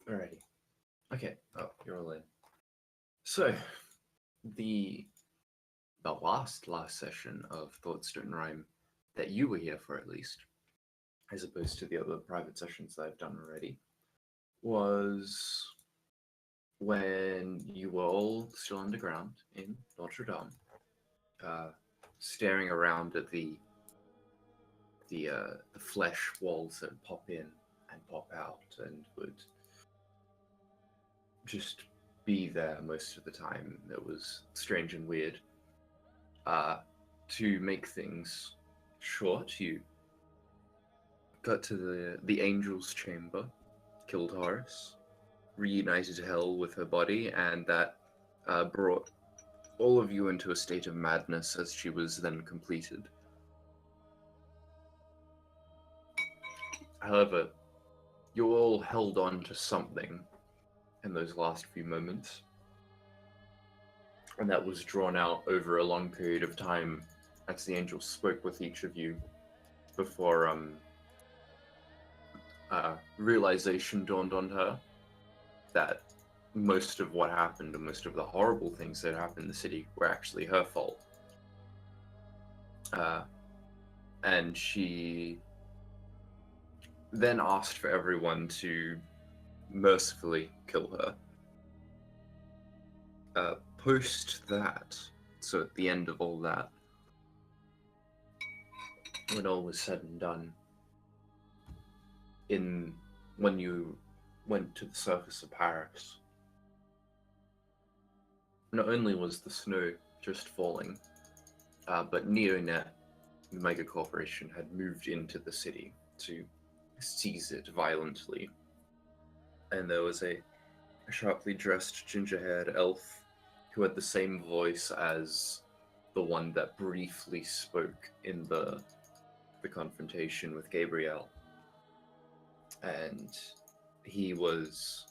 Alrighty. Okay. Oh, you're all in. So, the last session of Thoughts Don't Rhyme that you were here for, at least, as opposed to the other private sessions that I've done already, was when you were all still underground in Notre Dame, staring around at the flesh walls that pop in and pop out and would just be there most of the time. It was strange and weird. To make things short, you got to the Angel's Chamber, killed Horus, reunited Hell with her body, and that brought all of you into a state of madness as she was then completed. However, you all held on to something in those last few moments, and that was drawn out over a long period of time as the angel spoke with each of you before realization dawned on her that most of what happened and most of the horrible things that happened in the city were actually her fault. And she then asked for everyone to mercifully kill her. Post that, so at the end of all that, when all was said and done, when you went to the surface of Paris, not only was the snow just falling, but Neonet, the mega corporation, had moved into the city to seize it violently. And there was a sharply dressed, ginger-haired elf who had the same voice as the one that briefly spoke in the confrontation with Gabrielle. And he was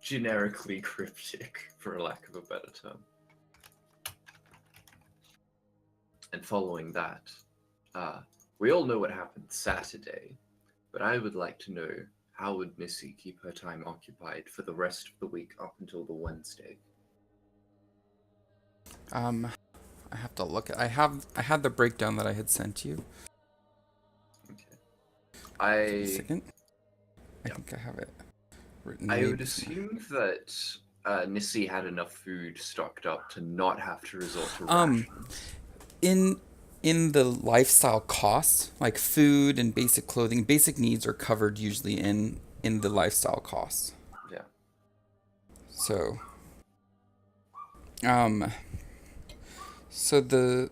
generically cryptic, for lack of a better term. And following that, we all know what happened Saturday, but I would like to know, how would Nissy keep her time occupied for the rest of the week up until the Wednesday? I have to look at. I had the breakdown that I had sent you. Okay. A second. I think I have it written. I would assume that Nissy had enough food stocked up to not have to resort to rations. In the lifestyle costs, like food and basic clothing, basic needs are covered usually in the lifestyle costs. Yeah. So, so the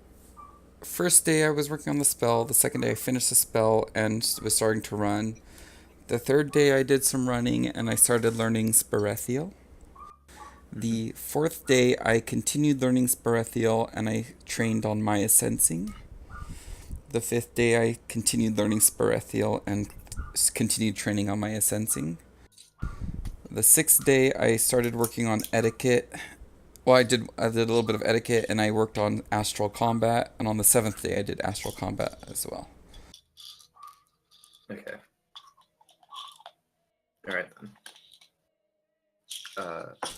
first day I was working on the spell, the second day I finished the spell and was starting to run. The third day I did some running and I started learning Sparethiel. The fourth day I continued learning Sparethiel and I trained on Maya Sensing. The fifth day I continued learning Sparethiel and continued training on Maya Sensing. The sixth day I started working on etiquette. Well, I did a little bit of etiquette and I worked on astral combat, and on the seventh day I did astral combat as well. Okay. Alright then.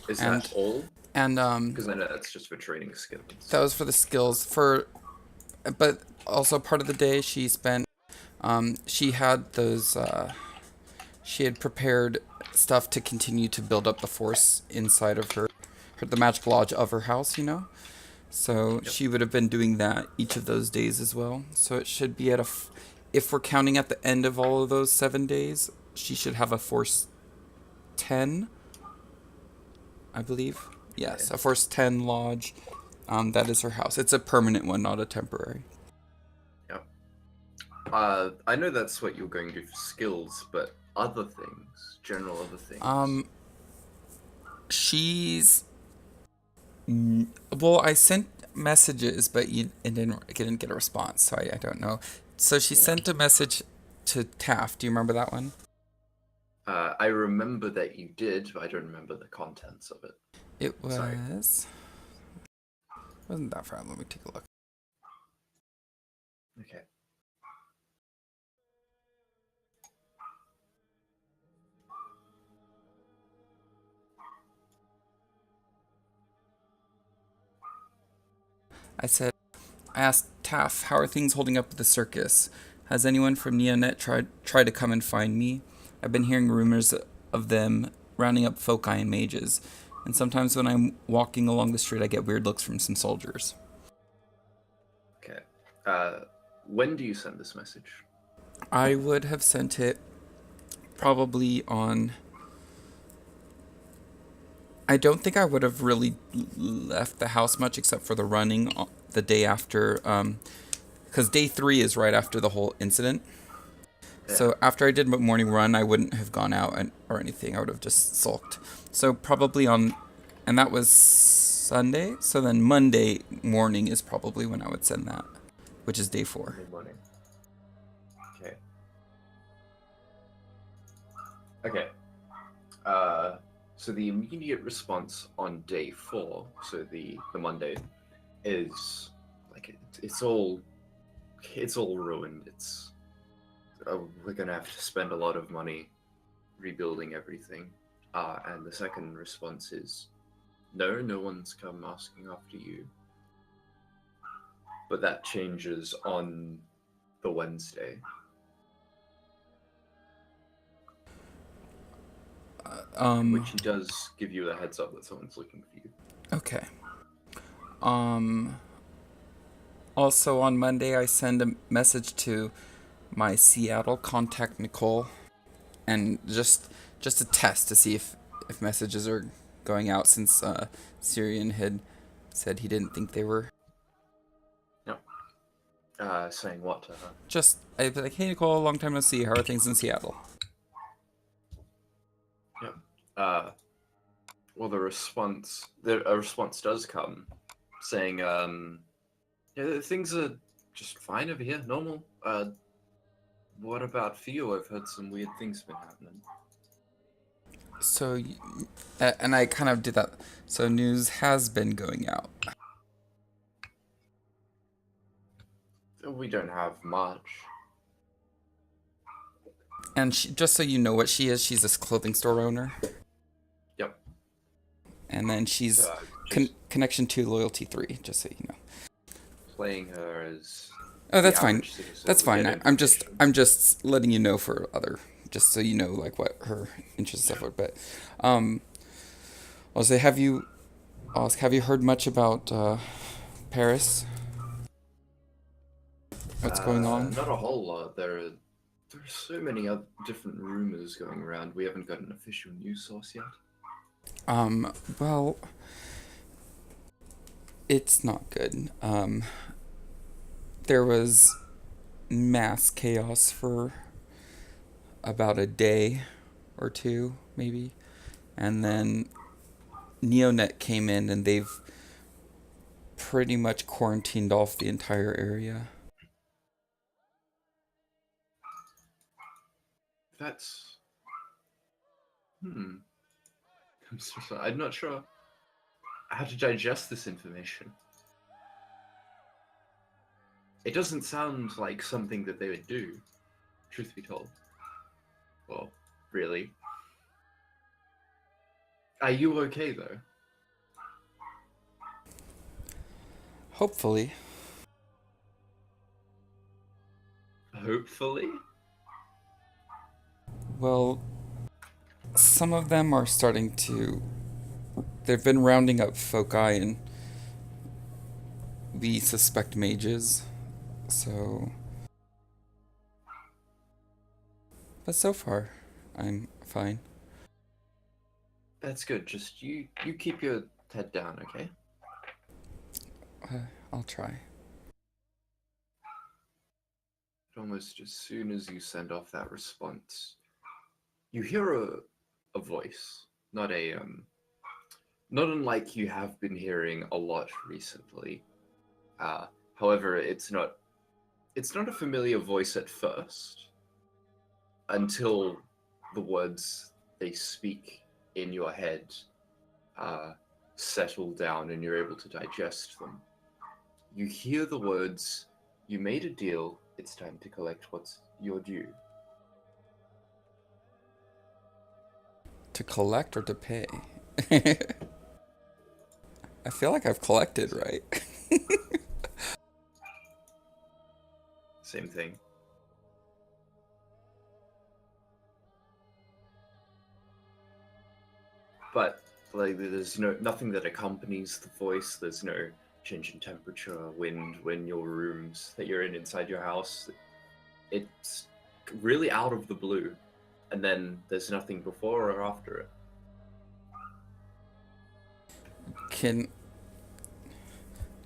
Is that all? And because I know that's just for training skills. That was for the skills. But also part of the day she spent. She had those. She had prepared stuff to continue to build up the force inside of the magic lodge of her house. So yep. She would have been doing that each of those days as well. So it should be if we're counting at the end of all of those 7 days, she should have a force 10, I believe. Yes, a force 10 lodge. That is her house. It's a permanent one, not a temporary. Yep. I know that's what you're going to do for skills, but other things, general other things. Well, I sent messages, but didn't get a response, so I don't know. So she sent a message to Taft. Do you remember that one? I remember that you did, but I don't remember the contents of it. It was... Sorry. Wasn't that far. Let me take a look. Okay. I said, I asked Taff, how are things holding up at the circus? Has anyone from Neonet tried to come and find me? I've been hearing rumors of them rounding up foci and mages, and sometimes when I'm walking along the street, I get weird looks from some soldiers. Okay. When do you send this message? I would have sent it probably on. I don't think I would have really left the house much except for the running the day after, because day 3 is right after the whole incident. Yeah. So after I did my morning run, I wouldn't have gone out or anything. I would have just sulked. So probably on, and that was Sunday. So then Monday morning is probably when I would send that, which is day 4. Monday morning. Okay. Okay. So the immediate response on day 4, so the Monday, is like it's all ruined. We're gonna have to spend a lot of money rebuilding everything. And the second response is, no one's come asking after you. But that changes on the Wednesday. Which he does give you a heads up that someone's looking for you. Okay. Also on Monday, I send a message to my Seattle contact, Nicole, and just a test to see if messages are going out, since Syrian had said he didn't think they were. Yep. Saying what to her? Just, I'd be like, hey Nicole, long time no see. How are things in Seattle? Yep. Well, a response does come, saying, yeah, things are just fine over here, normal. What about for you? I've heard some weird things been happening. So, and I kind of did that. So news has been going out. We don't have much. And she, just so you know what she is, she's this clothing store owner. Yep. And then she's connection 2, loyalty 3, just so you know. Playing her as... Oh, that's fine. That's fine. I'm just letting you know for other, just so you know, like, what her interests and stuff are. But, I'll say, have you heard much about Paris? What's going on? Not a whole lot. There are so many other different rumors going around. We haven't got an official news source yet. Well, it's not good. There was mass chaos for about a day or two, maybe. And then Neonet came in and they've pretty much quarantined off the entire area. That's... I'm so sorry. I'm not sure how to digest this information. It doesn't sound like something that they would do, truth be told. Well, really. Are you okay, though? Hopefully. Hopefully? Well, some of them are starting to... They've been rounding up foci, and we suspect mages. So... But so far, I'm fine. That's good. Just you keep your head down, okay? I'll try. Almost as soon as you send off that response, you hear a voice, not unlike you have been hearing a lot recently. However, it's not a familiar voice at first, until the words they speak in your head settle down and you're able to digest them. You hear the words, "You made a deal, it's time to collect what's your due." To collect or to pay? I feel like I've collected, right? same thing. But like, there's nothing that accompanies the voice. There's no change in temperature, wind, when your rooms that you're in inside your house. It's really out of the blue, and then there's nothing before or after it.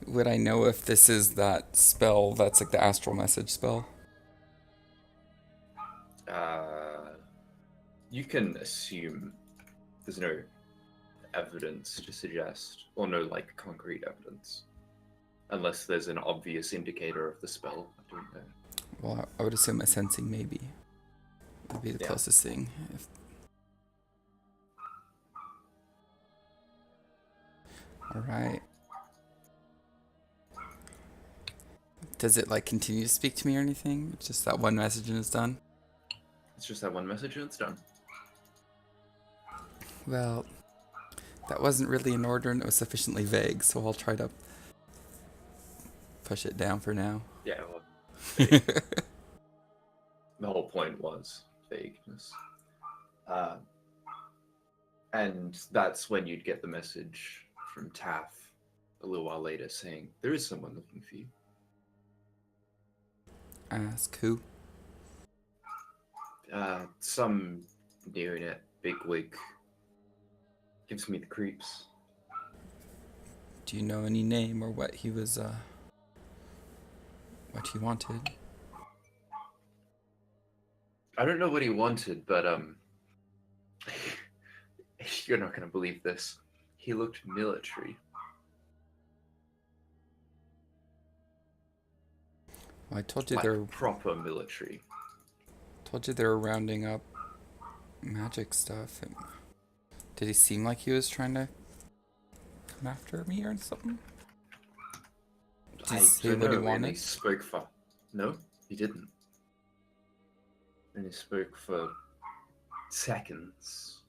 Would I know if this is that spell that's like the astral message spell? You can assume there's no evidence to suggest, or no like concrete evidence, unless there's an obvious indicator of the spell. I don't know. Well, I would assume a sensing maybe would be the closest thing. All right. Does it like continue to speak to me or anything? It's just that one message and it's done? It's just that one message and it's done. Well, that wasn't really an order and it was sufficiently vague, so I'll try to push it down for now. Yeah, well, the whole point was vagueness. And that's when you'd get the message from Taff a little while later saying, there is someone looking for you. Ask who? Some neonet bigwig. Gives me the creeps. Do you know any name or what he was, what he wanted? I don't know what he wanted, but, you're not gonna believe this. He looked military. Well, I told you like they're proper military. Told you they were rounding up magic stuff. Did he seem like he was trying to come after me or something? Did he say what he wanted? He spoke for... No, he didn't. And he spoke for seconds.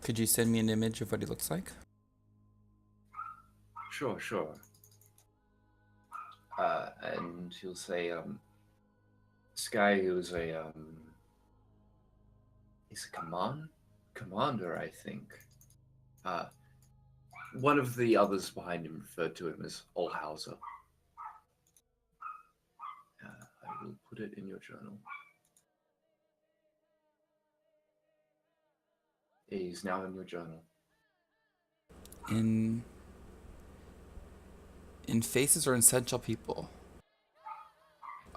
Could you send me an image of what he looks like? Sure. And he'll say, this guy who's he's a commander, I think. One of the others behind him referred to him as Olhauser. I will put it in your journal. He's now in your journal. In faces or in essential people?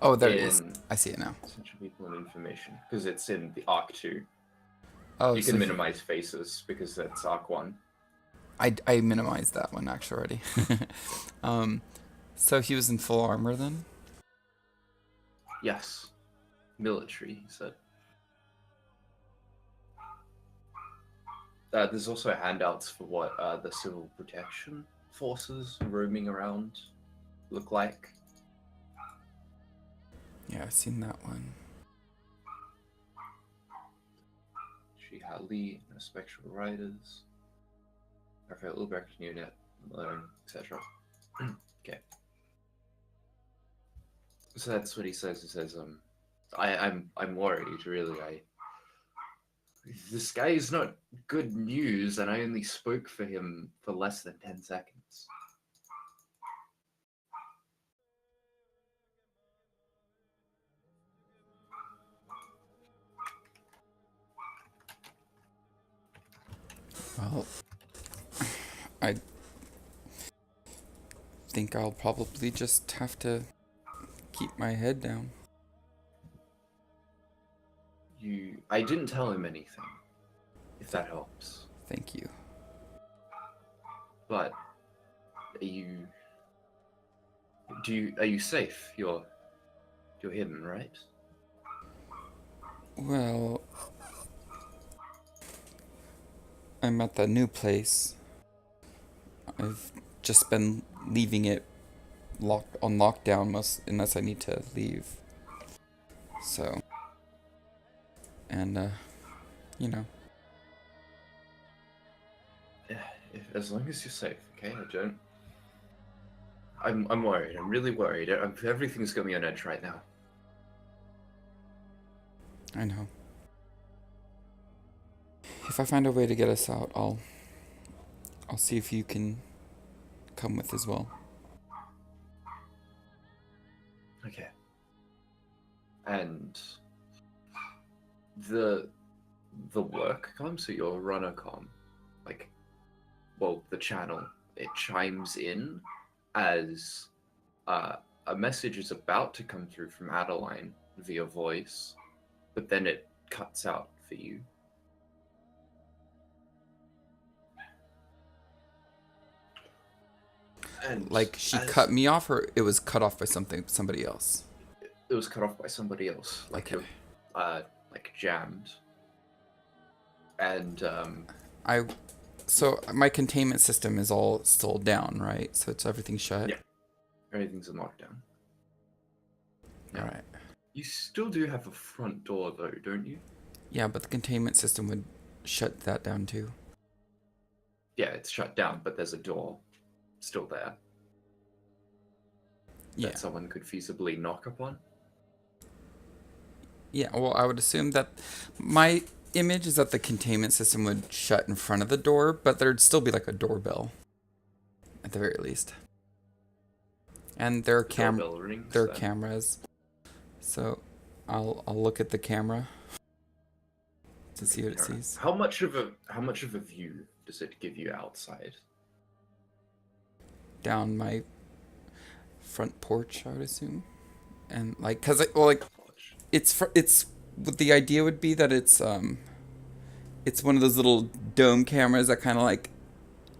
Oh, there it is. I see it now. Essential people and information, because it's in the Arc 2. Oh, you can minimize faces because that's Arc 1. I minimized that one actually already. So he was in full armor then? Yes. Military, he said. There's also handouts for what the civil protection forces roaming around look like. Yeah, I've seen that one. Lee, no spectral riders. Raphael Ulbrecht, Unit, Malone, etc. Okay. So that's what he says. He says, I'm worried, really. This guy is not good news, and I only spoke for him for less than 10 seconds. Well, I think I'll probably just have to keep my head down. I didn't tell him anything, if that helps. Thank you. But are you safe? You're hidden, right? Well, I'm at the new place. I've just been leaving it on lockdown unless I need to leave. So, and you know. Yeah, as long as you're safe, okay? I'm worried. I'm really worried. Everything's got me on edge right now. I know. If I find a way to get us out, I'll see if you can come with as well. Okay. And the work comm, so your runner comm, like, well, the channel, it chimes in as a message is about to come through from Adeline via voice, but then it cuts out for you. And Like she cut me off, or it was cut off by somebody else? It was cut off by somebody else, like Okay. like jammed. And so my containment system is all still down, right? So it's everything shut. Yeah, everything's in lockdown. Yeah. All right. You still do have a front door, though, don't you? Yeah, but the containment system would shut that down too. Yeah, it's shut down, but there's a door still there. Yeah. That someone could feasibly knock upon. Yeah, well, I would assume that my image is that the containment system would shut in front of the door, but there'd still be like a doorbell at the very least. And there are Doorbell rings, there are then. cameras. So I'll look at the camera to see what it sees. How much of a view does it give you outside? Down my front porch, I would assume. And like cuz it's what the idea would be that it's one of those little dome cameras that kind of like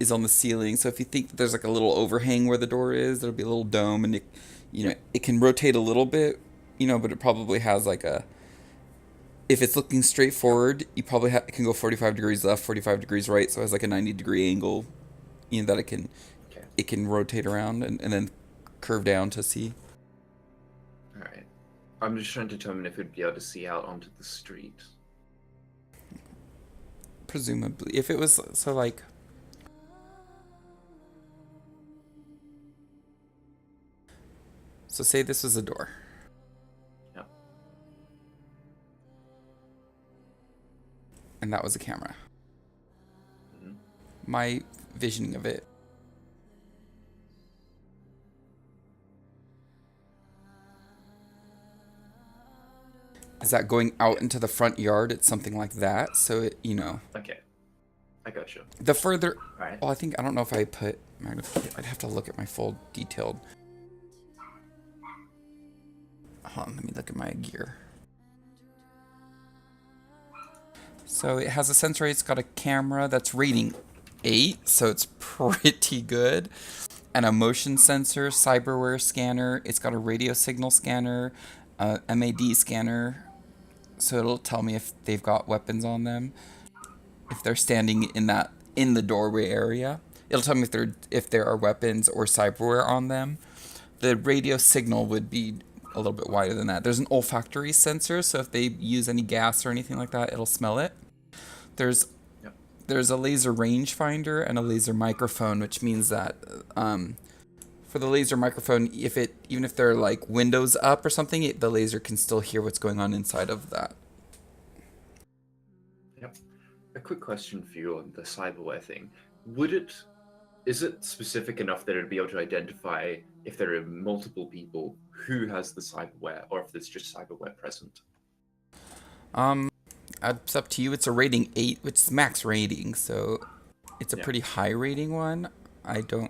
is on the ceiling. So if you think that there's like a little overhang where the door is, there'll be a little dome, and it can rotate a little bit, but it probably has like if it's looking straight forward, you probably it can go 45 degrees left, 45 degrees right, so it has like a 90-degree angle, that it can rotate around and then curve down to see. All right. I'm just trying to determine if it'd be able to see out onto the street. Presumably, if it was so like. So say this was a door. Yeah. And that was a camera. Mm-hmm. My visioning of it. Is that going out into the front yard? It's something like that. So it, Okay. I gotcha. The further. Right. Well, I don't know if I put magnification. I'd have to look at my full detailed. Hold on, let me look at my gear. So it has a sensor. It's got a camera that's rating 8, so it's pretty good. And a motion sensor, cyberware scanner. It's got a radio signal scanner, MAD scanner. So it'll tell me if they've got weapons on them. If they're standing in the doorway area, it'll tell me if there are weapons or cyberware on them. The radio signal would be a little bit wider than that. There's an olfactory sensor, so if they use any gas or anything like that, it'll smell it. There's a laser rangefinder and a laser microphone, which means that for the laser microphone, even if they're like windows up or something, the laser can still hear what's going on inside of that. Yep. A quick question for you on the cyberware thing. Is it specific enough that it'd be able to identify if there are multiple people who has the cyberware, or if there's just cyberware present? It's up to you. It's a rating 8, which is max rating, so it's a pretty high rating one. I'll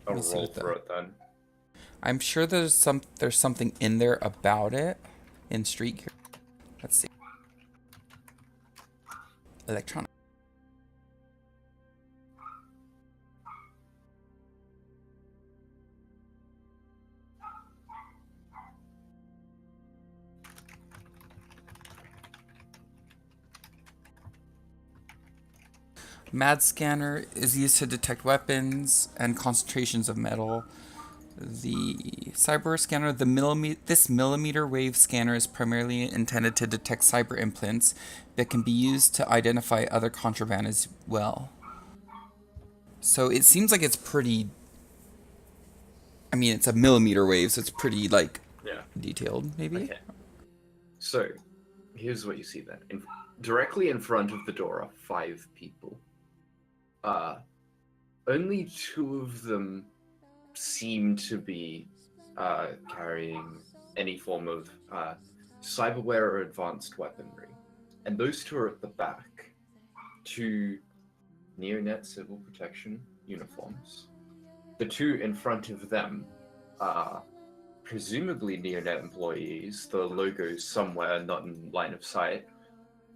roll for it then. I'm sure there's something in there about it in Street Gear. Let's see. Electronic. MAD scanner is used to detect weapons and concentrations of metal. The cyber scanner, this millimeter wave scanner is primarily intended to detect cyber implants that can be used to identify other contraband as well. So it seems like it's pretty. I mean, it's a millimeter wave, so it's pretty detailed, maybe. Okay. So, here's what you see then. Directly in front of the door are 5 people. Only 2 of them seem to be carrying any form of cyberware or advanced weaponry. And those 2 are at the back. 2 neonet civil protection uniforms. The 2 in front of them are presumably neonet employees. The logo's somewhere not in line of sight,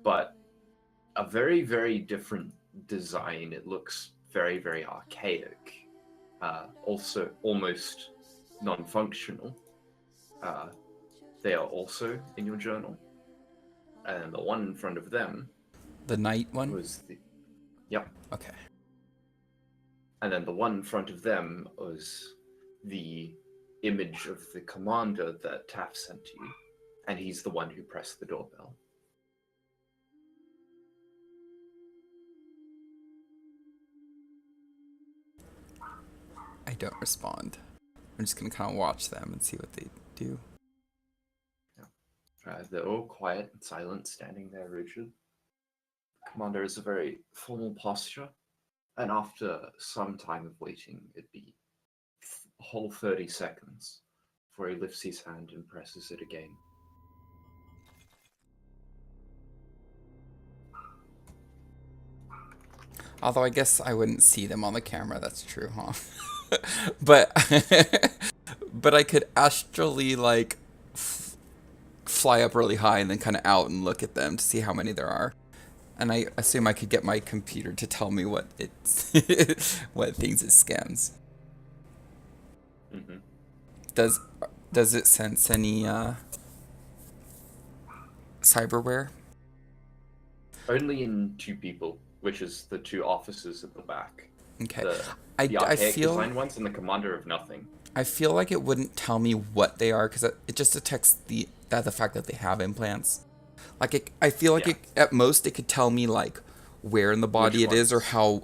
but a very, very different design. It looks very, very archaic. Also almost non-functional. They are also in your journal. And the one in front of them... The night one? Was the... Yep. Okay. And then the one in front of them was the image of the commander that Taff sent to you. And he's the one who pressed the doorbell. I don't respond. I'm just going to kind of watch them and see what they do. They're all quiet and silent, standing there rigid. The commander has a very formal posture, and after some time of waiting, it'd be a whole 30 seconds before he lifts his hand and presses it again. Although I guess I wouldn't see them on the camera, that's true, huh? but but I could astrally, like, fly up really high and then kind of out and look at them to see how many there are. And I assume I could get my computer to tell me what it's what things it scans. Mm-hmm. Does it sense any cyberware? Only in 2 people, which is the 2 officers at the back. Okay. The I archaic feel design ones and the commander of nothing. I feel like it wouldn't tell me what they are because it just detects the fact that they have implants. Like I feel like at most it could tell me like where in the body it is or how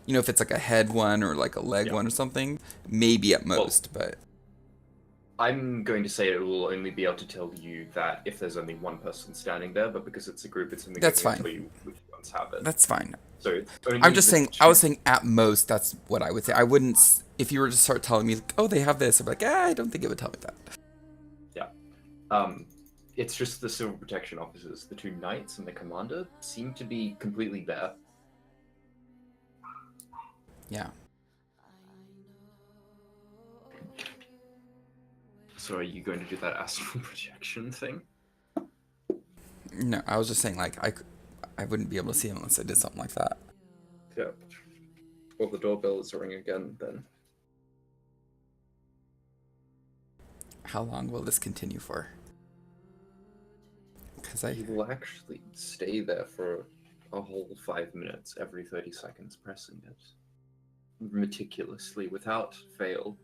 if it's like a head one or like a leg one or something. Maybe at most, but I'm going to say it will only be able to tell you that if there's only one person standing there, but because it's a group, it's only going to tell you which ones have it. That's fine. So I'm just saying. I was saying at most. That's what I would say. I wouldn't. If you were to start telling me, like, oh, they have this, I'm like, I don't think it would tell me that. Yeah. It's just the civil protection officers. The 2 knights and the commander seem to be completely bare. Yeah. So are you going to do that astral projection thing? No, I was just saying, like, I wouldn't be able to see him unless I did something like that. Yeah. Well, the doorbell is ringing again, then. How long will this continue for? Because He will actually stay there for a whole 5 minutes, every 30 seconds, pressing it. Meticulously, without fail.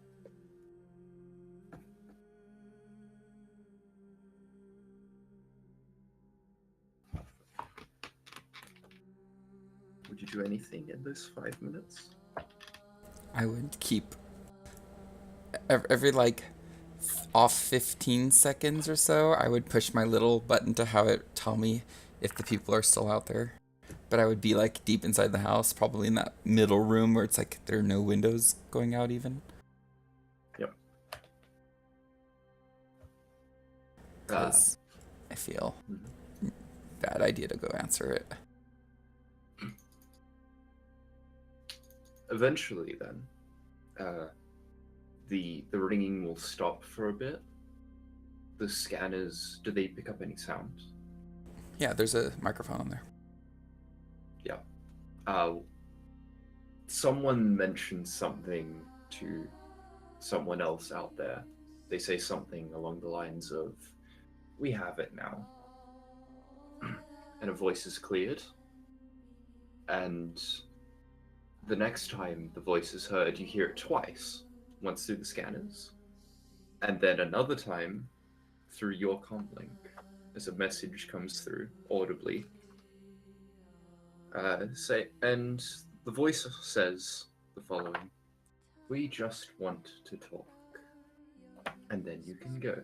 Would you do anything in those 5 minutes? I would keep every like off 15 seconds or so, I would push my little button to have it tell me if the people are still out there. But I would be like deep inside the house, probably in that middle room where it's like there are no windows going out even. Yep. Because I feel bad idea to go answer it. Eventually, then, the ringing will stop for a bit. The scanners, do they pick up any sound? Yeah, there's a microphone on there. Yeah. Someone mentions something to someone else out there. They say something along the lines of, "We have it now." And a voice is cleared. And the next time the voice is heard, you hear it twice. Once through the scanners, and then another time through your comlink as a message comes through audibly. And the voice says the following: "We just want to talk, and then you can go."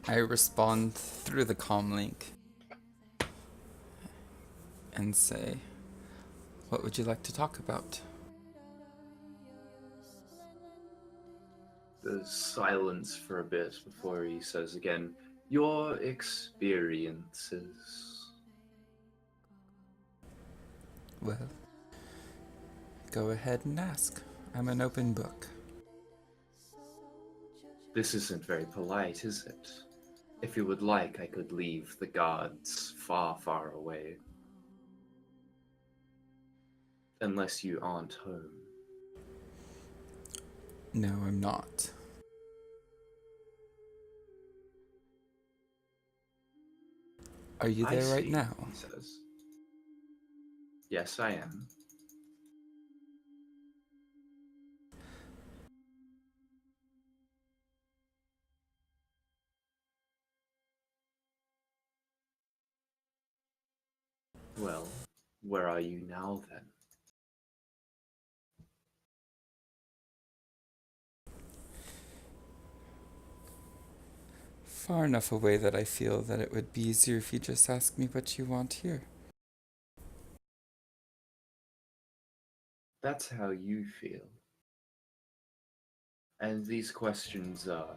I respond through the comm link and say, what would you like to talk about? There's silence for a bit before he says again, your experiences. Well, go ahead and ask. I'm an open book. This isn't very polite, is it? If you would like, I could leave the guards far, far away. Unless you aren't home. No, I'm not. Are you I there right see, now? he says. Yes, I am. Well, where are you now then? Far enough away that I feel that it would be easier if you just ask me what you want here. That's how you feel. And these questions are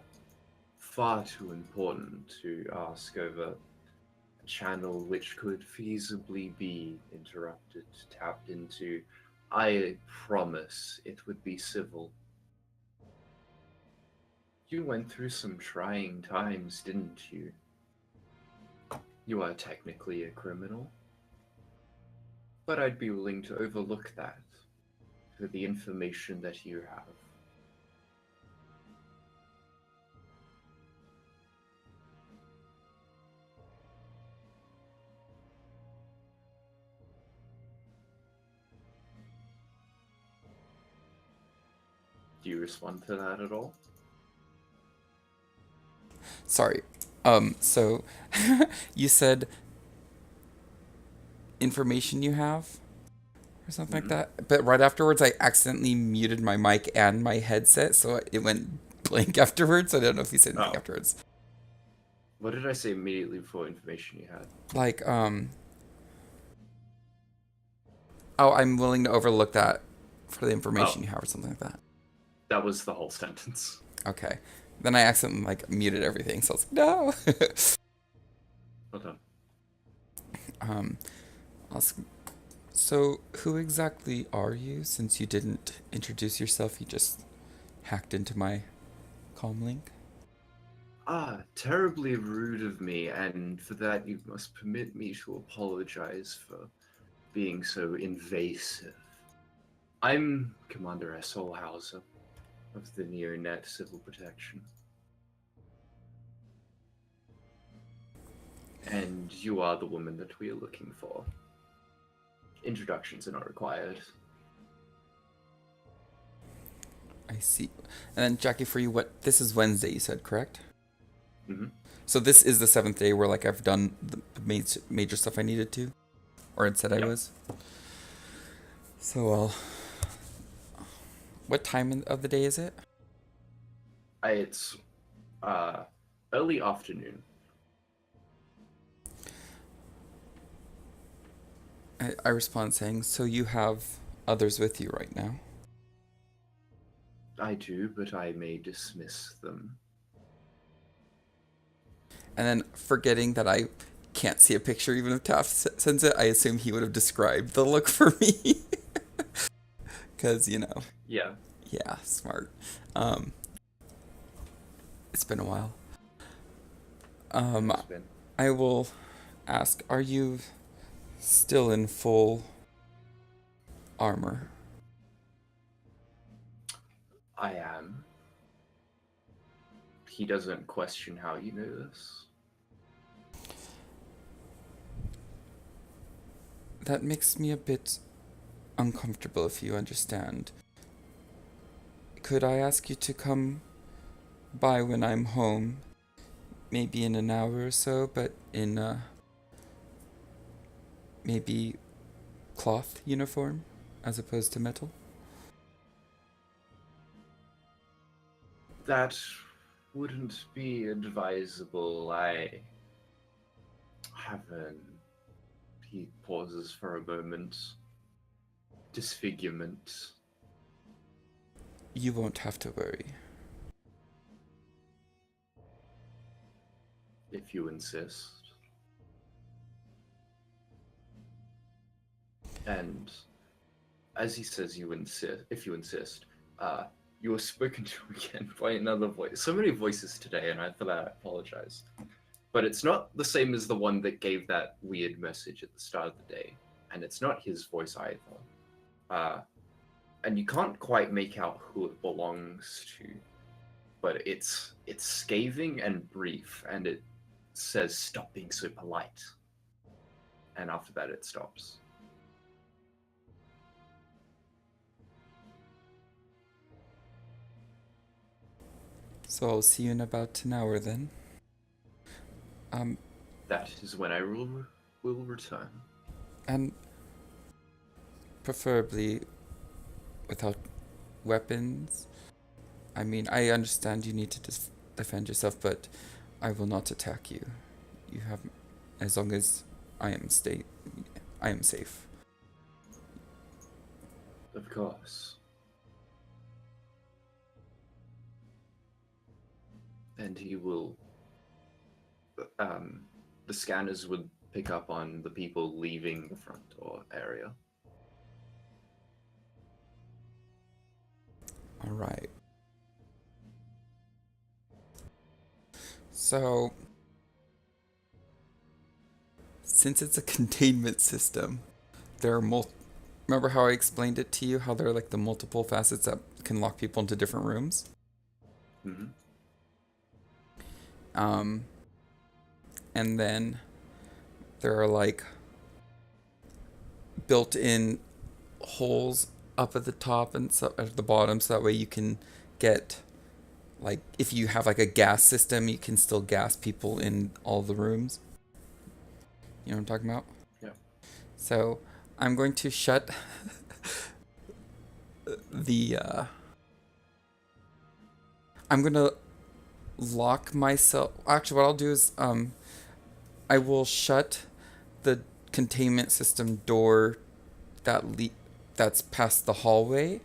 far too important to ask over a channel which could feasibly be interrupted, tapped into. I promise it would be civil. You went through some trying times, didn't you? You are technically a criminal, but I'd be willing to overlook that for the information that you have. Do you respond to that at all? Sorry. So you said information you have or something like that. But right afterwards I accidentally muted my mic and my headset, so it went blank afterwards. I don't know if you said anything Oh. afterwards. What did I say immediately before information you had? Like, oh, I'm willing to overlook that for the information Oh, you have or something like that. that was the whole sentence. Okay. Then I accidentally like muted everything, so I was like, no. Well done. um, so who exactly are you? Since you didn't introduce yourself, you just hacked into my comm link. Ah, terribly rude of me, and for that you must permit me to apologize for being so invasive. I'm Commander S. Holhauser of the NeoNet Civil Protection. And you are the woman that we are looking for. Introductions are not required. I see. And then Jackie, for you, what? This is Wednesday, you said, correct? Mm-hmm. So this is the 7th day where like I've done the major stuff I needed to, or it said I Yep. was. So what time of the day is it? It's early afternoon. I respond saying, so you have others with you right now? I do, but I may dismiss them. And then forgetting that I can't see a picture even if Taft sends it, I assume he would have described the look for me. Because, Yeah. yeah, smart. It's been a while. It's been. I will ask, are you still in full armor? I am. He doesn't question how you know this. That makes me a bit uncomfortable, if you understand. Could I ask you to come by when I'm home? Maybe in an hour or so, but in maybe cloth uniform as opposed to metal? That wouldn't be advisable. I haven't. He pauses for a moment. Disfigurement. You won't have to worry. If you insist. And as he says, if you insist, you were spoken to again by another voice. So many voices today, and for that I apologize. But it's not the same as the one that gave that weird message at the start of the day, and it's not his voice either. And you can't quite make out who it belongs to, but it's scathing and brief, and it says, "Stop being so polite." And after that, it stops. So I'll see you in about an hour then. That is when I will return. And preferably without weapons. I mean, I understand you need to defend yourself, but I will not attack you. You have, as long as I am safe. Of course. And he will. The scanners would pick up on the people leaving the front door area. All right. So, since it's a containment system, there are remember how I explained it to you? How there are like the multiple facets that can lock people into different rooms? Mm-hmm. And then there are like built-in holes up at the top and at the bottom, so that way you can get, like, if you have like a gas system, you can still gas people in all the rooms. You know what I'm talking about? Yeah. So I'm going to shut the I'm gonna lock myself. Actually, what I'll do is I will shut the containment system door that's past the hallway.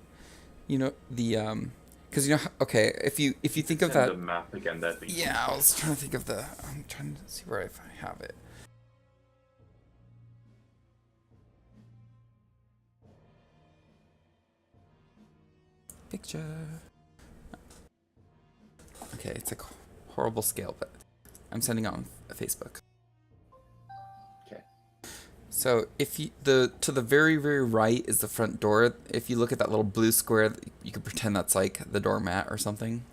You know, the because you know, okay, if you think of that, the map again, that'd be. Yeah, I was trying to think of I'm trying to see where I have it. Picture. Okay, it's a horrible scale, but I'm sending on Facebook. Okay. So if you to the very right is the front door. If you look at that little blue square, you could pretend that's like the doormat or something.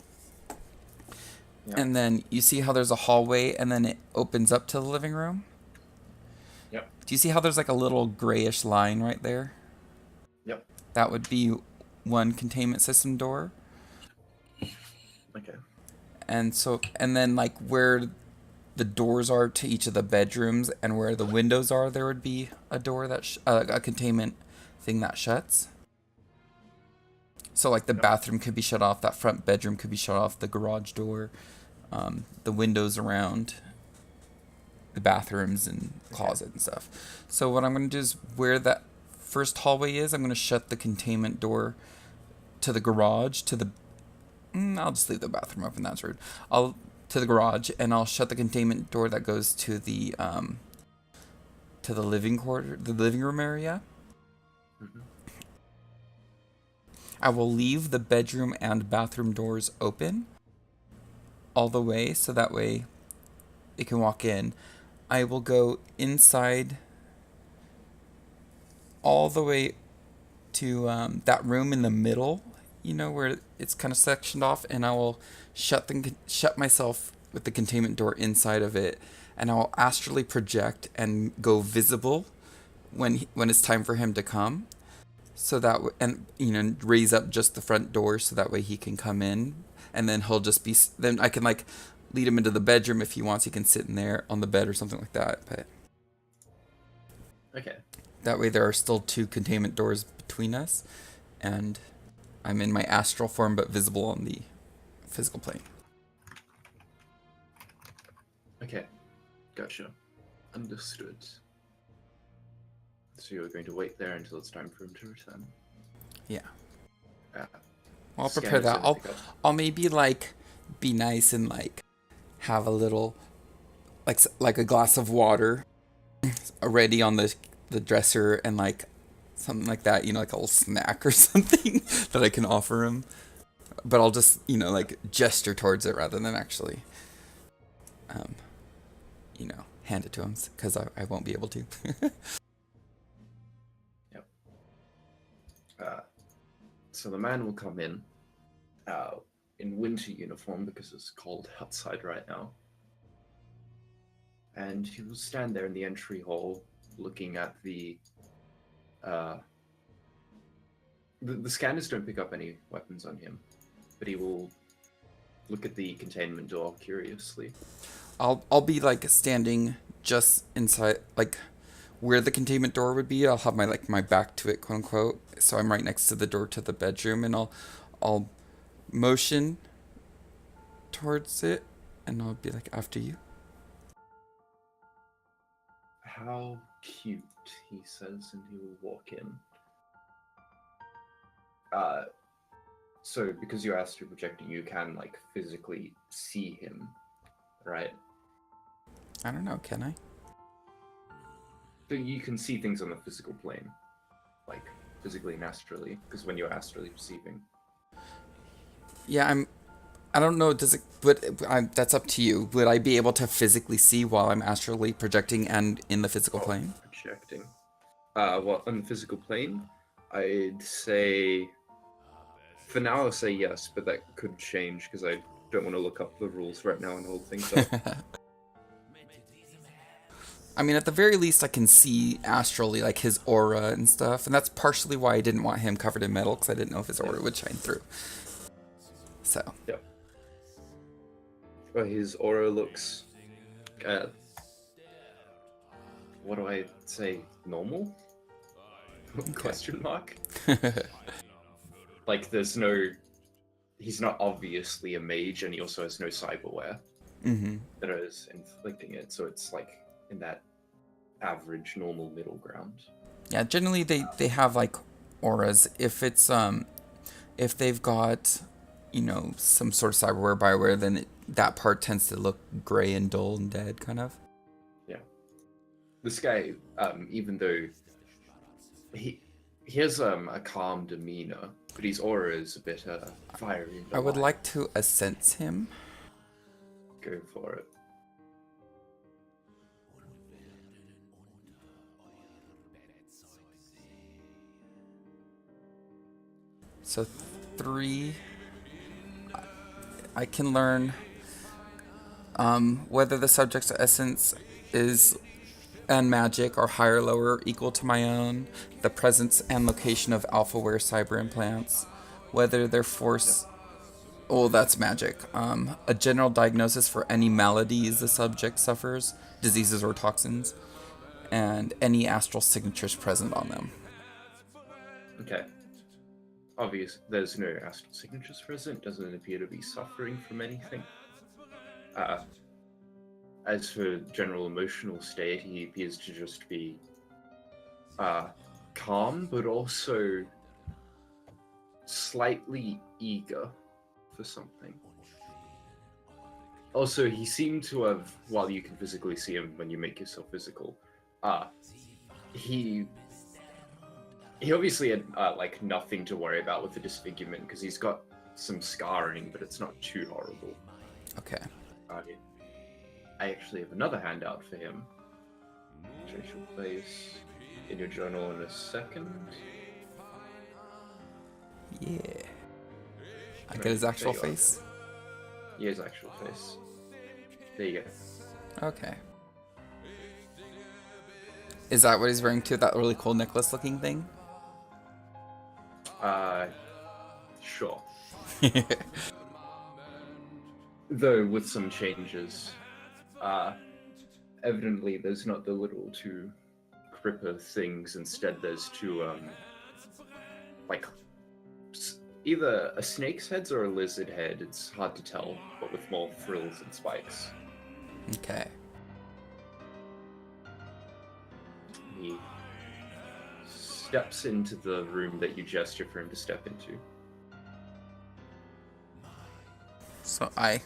Yep. And then you see how there's a hallway, and then it opens up to the living room. Yep. Do you see how there's like a little grayish line right there? Yep. That would be one containment system door. Okay. And then like where the doors are to each of the bedrooms and where the windows are, there would be a door that a containment thing that shuts. So like the bathroom could be shut off, that front bedroom could be shut off, the garage door, the windows around the bathrooms and closet and stuff. So what I'm going to do is where that first hallway is, I'm going to shut the containment door to the garage, I'll just leave the bathroom open, that's rude. To the garage, and I'll shut the containment door that goes to the living room area. Mm-hmm. I will leave the bedroom and bathroom doors open all the way, so that way it can walk in. I will go inside all the way to that room in the middle, you know, where it's kind of sectioned off, and I will shut myself with the containment door inside of it, and I will astrally project and go visible when it's time for him to come, so that and raise up just the front door so that way he can come in, and then he'll just be. Then I can like lead him into the bedroom if he wants. He can sit in there on the bed or something like that. But okay. That way there are still two containment doors between us, and I'm in my astral form but visible on the physical plane. Okay, gotcha. Understood. So you're going to wait there until it's time for him to return. Yeah. Uh, I'll prepare Scanners that. don't pick up. I'll maybe like be nice and like have a little like a glass of water ready on the dresser and like something like that, you know, like a little snack or something that I can offer him. But I'll just, you know, like gesture towards it rather than actually, um, you know, hand it to him because I won't be able to. Yep. So the man will come in winter uniform because it's cold outside right now. And he will stand there in the entry hall looking at uh, the scanners don't pick up any weapons on him, but he will look at the containment door curiously. I'll be like standing just inside, like where the containment door would be. I'll have my back to it, quote unquote. So I'm right next to the door to the bedroom, and I'll motion towards it, and I'll be like, after you. How cute, he says, and he will walk in. So because you're astral projecting, you can like physically see him, right? I don't know, can I? So you can see things on the physical plane, like physically and astrally, because when you're astrally perceiving. Yeah, I don't know. Does it? But that's up to you. Would I be able to physically see while I'm astrally projecting and in the physical plane? Projecting. Well, on the physical plane, I'd say. For now, I'll say yes, but that could change because I don't want to look up the rules right now and hold things up. I mean, at the very least, I can see astrally, like his aura and stuff, and that's partially why I didn't want him covered in metal because I didn't know if his aura would shine through. So. Yep. Well, his aura looks. What do I say? Normal? Okay. Question mark. Like, there's no. He's not obviously a mage, and he also has no cyberware that is inflicting it. So it's like in that average, normal middle ground. Yeah, generally they have like auras. If they've got, you know, some sort of cyberware, bioware, then that part tends to look gray and dull and dead, kind of. Yeah. This guy, even though he has a calm demeanor, but his aura is a bit fiery and I would alive. like to sense him. Go for it. So 3. I can learn whether the subject's essence is and magic are higher, lower, equal to my own, the presence and location of alphaware cyber implants, whether their force. Oh, that's magic. A general diagnosis for any maladies the subject suffers, diseases or toxins, and any astral signatures present on them. Okay. Obvious. There's no astral signatures present. Doesn't appear to be suffering from anything. As for general emotional state, he appears to just be calm, but also slightly eager for something. Also, he seemed to have, while you can physically see him when you make yourself physical, he obviously had like nothing to worry about with the disfigurement because he's got some scarring, but it's not too horrible. Okay. I actually have another handout for him, which I shall place in your journal in a second. Yeah. I get his actual face? Yeah, his actual face. There you go. Okay. Is that what he's wearing too? That really cool necklace looking thing? Sure. Though with some changes. Evidently there's not the little two Cripper things, instead there's two, like, either a snake's head or a lizard head, it's hard to tell, but with more frills and spikes. Okay. He steps into the room that you gesture for him to step into. So I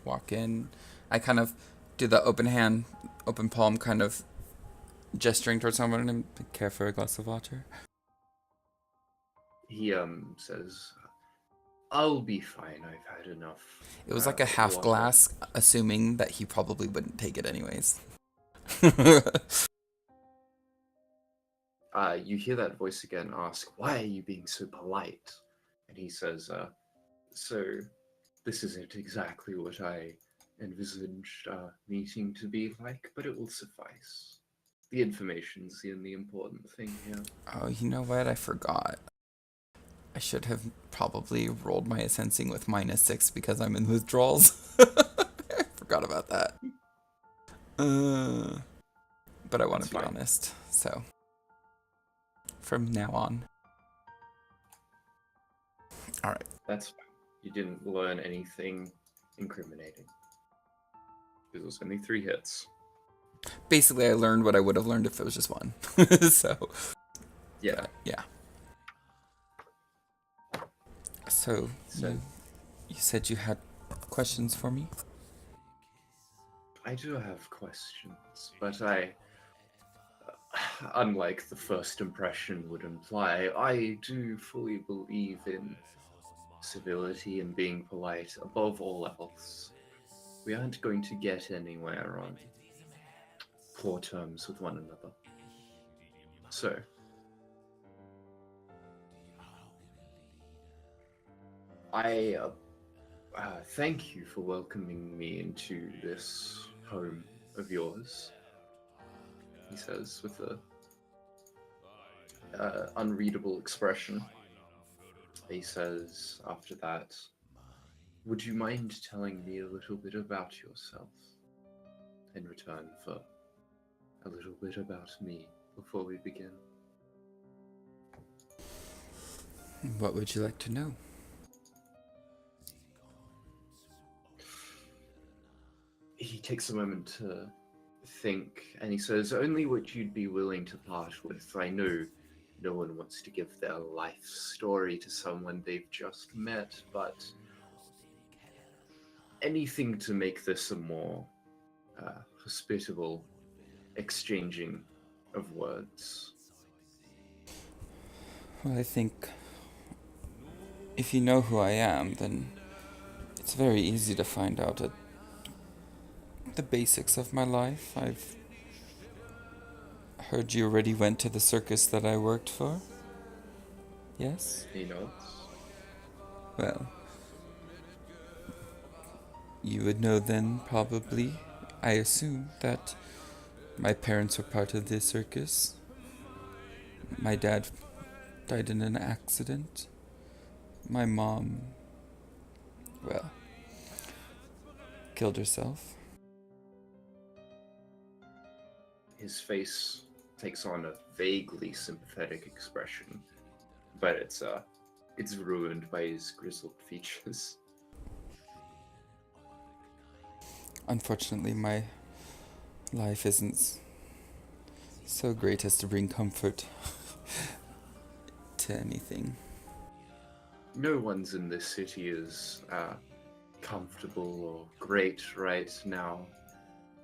walk in. I kind of do the open hand, open palm kind of gesturing towards someone and care for a glass of water. He says, "I'll be fine. I've had enough It was like a half water." glass, assuming that he probably wouldn't take it anyways. You hear that voice again ask, "Why are you being so polite?" And he says, "So this isn't exactly what I envisaged our meeting to be like, but it will suffice. The information's the only important thing here." Oh, you know what? I forgot. I should have probably rolled my sensing with -6 because I'm in withdrawals. I forgot about that. But I want to be honest, so from now on. All right. That's fine. You didn't learn anything incriminating. It was only 3 hits. Basically, I learned what I would have learned if it was just one. So, yeah. Yeah. So, you said you had questions for me? I do have questions, but unlike the first impression would imply, I do fully believe in civility and being polite above all else. We aren't going to get anywhere on poor terms with one another. So, I thank you for welcoming me into this home of yours, he says with a unreadable expression. He says after that, "Would you mind telling me a little bit about yourself in return for a little bit about me before we begin?" What would you like to know? He takes a moment to think, and he says, "Only what you'd be willing to part with. I know no one wants to give their life story to someone they've just met, but anything to make this a more hospitable exchanging of words." Well, I think if you know who I am, then it's very easy to find out the basics of my life. I've heard you already went to the circus that I worked for. Yes? He nods. Well, you would know then, probably, I assume, that my parents were part of the circus. My dad died in an accident. My mom, well, killed herself. His face takes on a vaguely sympathetic expression, but it's ruined by his grizzled features. Unfortunately, my life isn't so great as to bring comfort to anything. No one's in this city is comfortable or great right now.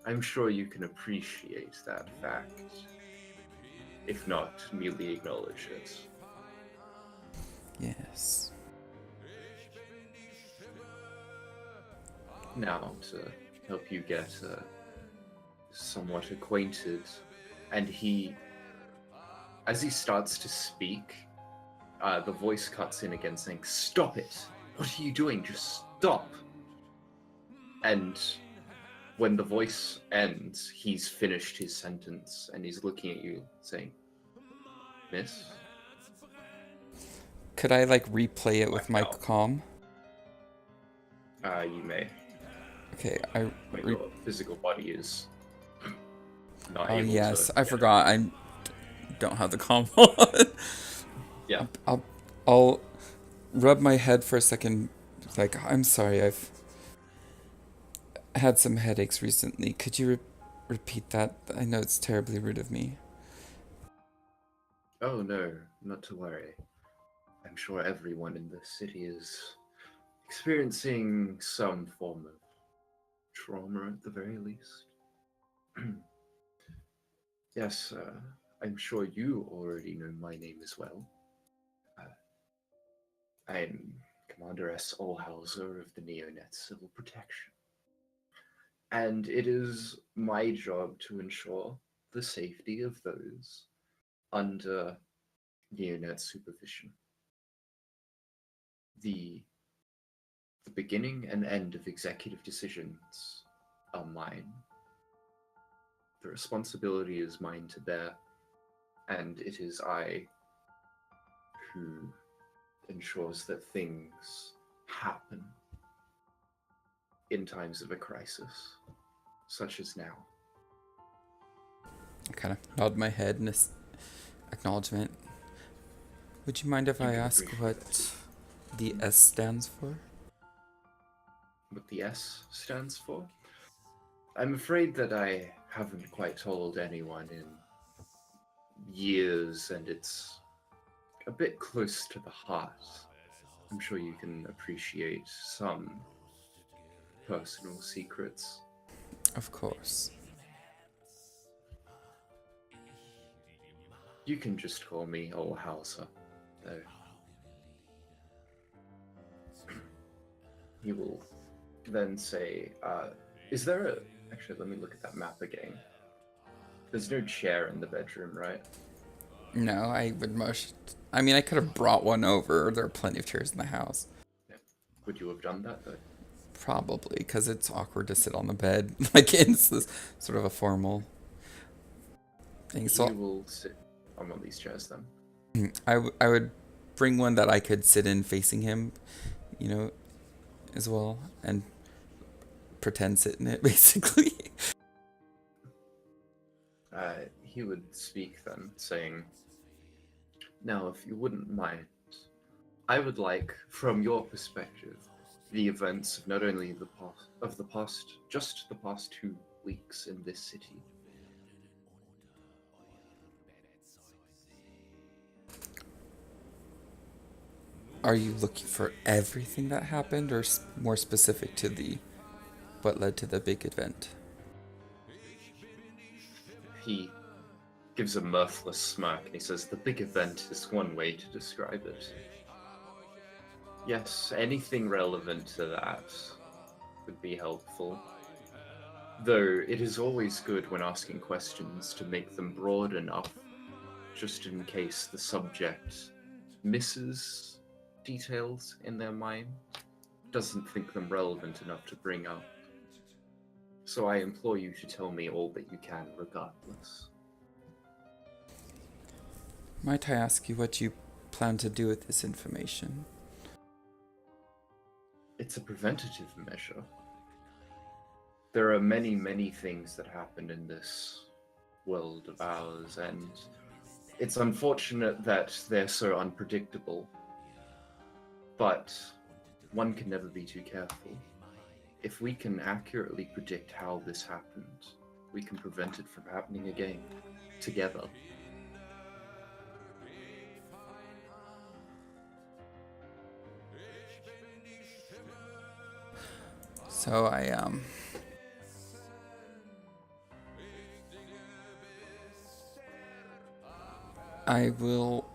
I'm sure you can appreciate that fact, if not merely acknowledge it. Yes. Now, to help you get somewhat acquainted, and as he starts to speak, the voice cuts in again saying, "Stop it! What are you doing? Just stop!" And when the voice ends, he's finished his sentence and he's looking at you saying, "Miss?" Could I replay it with my comm? You may. Okay, Your physical body is not oh able yes, to. I forgot. I don't have the comm on. Yeah. I'll rub my head for a second. I'm sorry. had some headaches recently. Could you repeat that? I know it's terribly rude of me. Oh no, not to worry. I'm sure everyone in this city is experiencing some form of trauma at the very least. Yes, I'm sure you already know my name as well. Uh, I'm Commander S. Olhauser of the Neonet Civil Protection. And it is my job to ensure the safety of those under Neonet supervision. The, the beginning and end of executive decisions are mine. The responsibility is mine to bear, and it is I who ensures that things happen in times of a crisis, such as now. I kind of nod my head in this acknowledgement. Would you mind if You I can ask appreciate what that. the S stands for? What the S stands for? I'm afraid that I haven't quite told anyone in years, and it's a bit close to the heart. I'm sure you can appreciate some personal secrets. Of course. You can just call me Olhauser, though. He will then say, is there a... Actually, let me look at that map again. There's no chair in the bedroom, right? No, I would most. I mean, I could have brought one over. There are plenty of chairs in the house. Yeah. Would you have done that, though? Probably, because it's awkward to sit on the bed. Like, it's this sort of a formal thing. He So will sit on one of these chairs, then. I would bring one that I could sit in facing him, you know, as well, and pretend sit in it, basically. He would speak then, saying, now, if you wouldn't mind, I would like, from your perspective, the events of not only just the past 2 weeks in this city. Are you looking for everything that happened, or more specific to the what led to the big event? He gives a mirthless smirk and he says, the big event is one way to describe it. Yes, anything relevant to that would be helpful. Though it is always good when asking questions to make them broad enough, just in case the subject misses details in their mind, doesn't think them relevant enough to bring up. So I implore you to tell me all that you can regardless. Might I ask you what you plan to do with this information? It's a preventative measure. There are many, many things that happen in this world of ours, and it's unfortunate that they're so unpredictable. But one can never be too careful. If we can accurately predict how this happened, we can prevent it from happening again, together. So I will.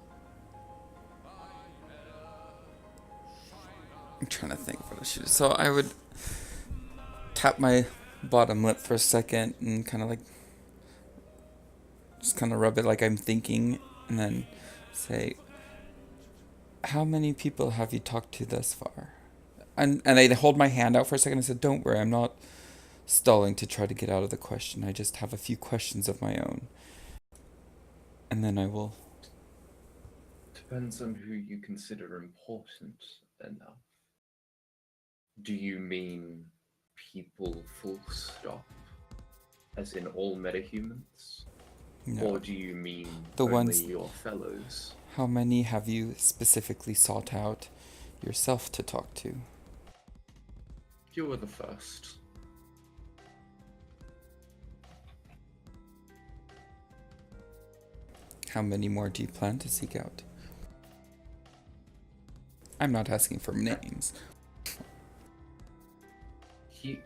I'm trying to think what I should do. So I would tap my bottom lip for a second and kind of like just kind of rub it like I'm thinking, and then say, how many people have you talked to thus far? And I'd hold my hand out for a second and said, don't worry, I'm not stalling to try to get out of the question. I just have a few questions of my own. And then I will. Depends on who you consider important enough. Do you mean people full stop? As in all metahumans? No. Or do you mean The only ones- your fellows? How many have you specifically sought out yourself to talk to? You were the first. how many more do you plan to seek out? I'm not asking for names. He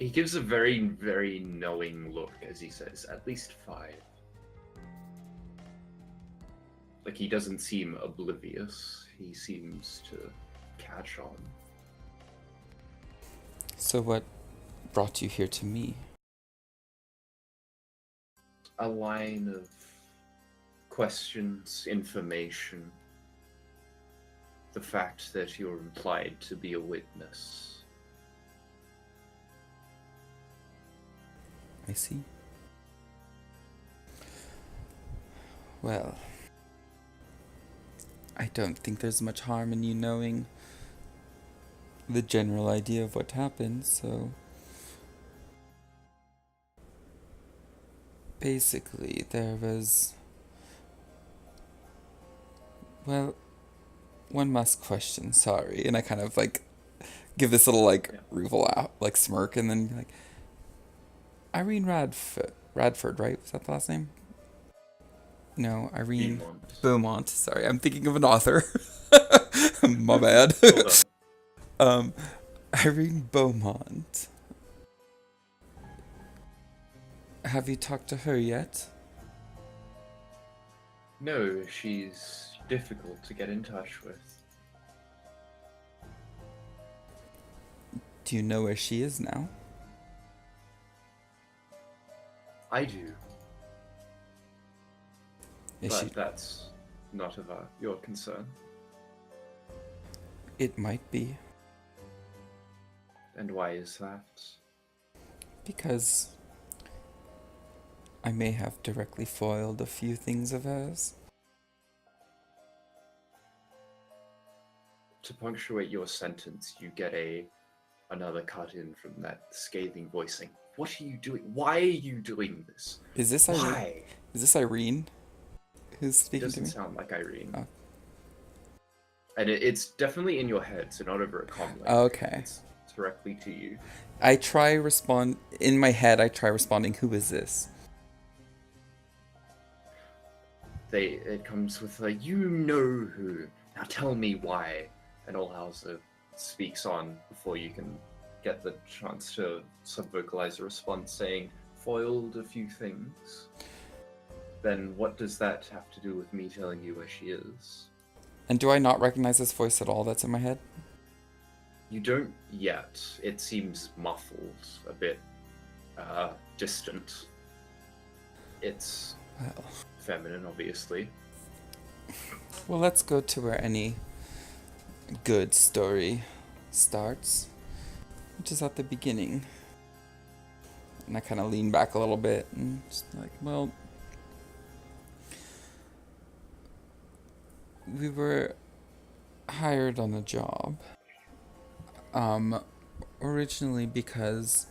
gives a very, very knowing look as he says, at least 5. Like, he doesn't seem oblivious. He seems to catch on. So what brought you here to me? A line of questions, information. The fact that you're implied to be a witness. I see. Well, I don't think there's much harm in you knowing the general idea of what happened, so basically there was, well, one must question, sorry, and I kind of like give this little like rueful out, like smirk, and then be like, Irene Radford, right? Was that the last name? No, Irene Beaumont. Sorry, I'm thinking of an author. My bad. Irene Beaumont. Have you talked to her yet? No, she's difficult to get in touch with. Do you know where she is now? I do. But that's not of your concern. It might be. And why is that? Because I may have directly foiled a few things of hers. To punctuate your sentence, you get another cut in from that scathing voicing. What are you doing? Why are you doing this? Is this Irene? Why? Is this Irene who's speaking to me? Doesn't sound like Irene. Oh. And it's definitely in your head, so not over a comm link. Okay. It's directly to you. In my head, I try responding, who is this? It comes with like, you know who. Now tell me why. And Olhauser speaks on before you can get the chance to sub-vocalize a response saying, foiled a few things. Then what does that have to do with me telling you where she is? And do I not recognize this voice at all that's in my head? You don't yet. It seems muffled, a bit distant. It's feminine, obviously. Well, let's go to where any good story starts, which is at the beginning. And I kind of lean back a little bit and just like, well, we were hired on a job originally because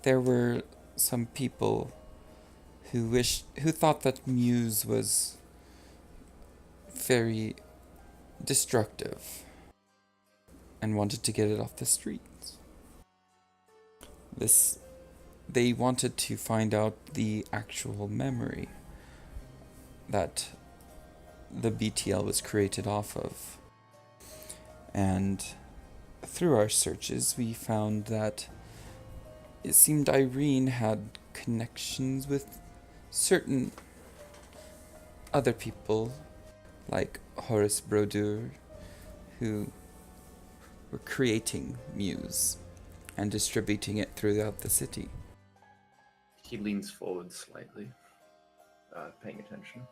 there were some people who thought that Muse was very destructive and wanted to get it off the streets. They wanted to find out the actual memory that the BTL was created off of. And through our searches, we found that it seemed Irene had connections with certain other people, like Horace Brodeur, who were creating Muse and distributing it throughout the city. He leans forward slightly, paying attention.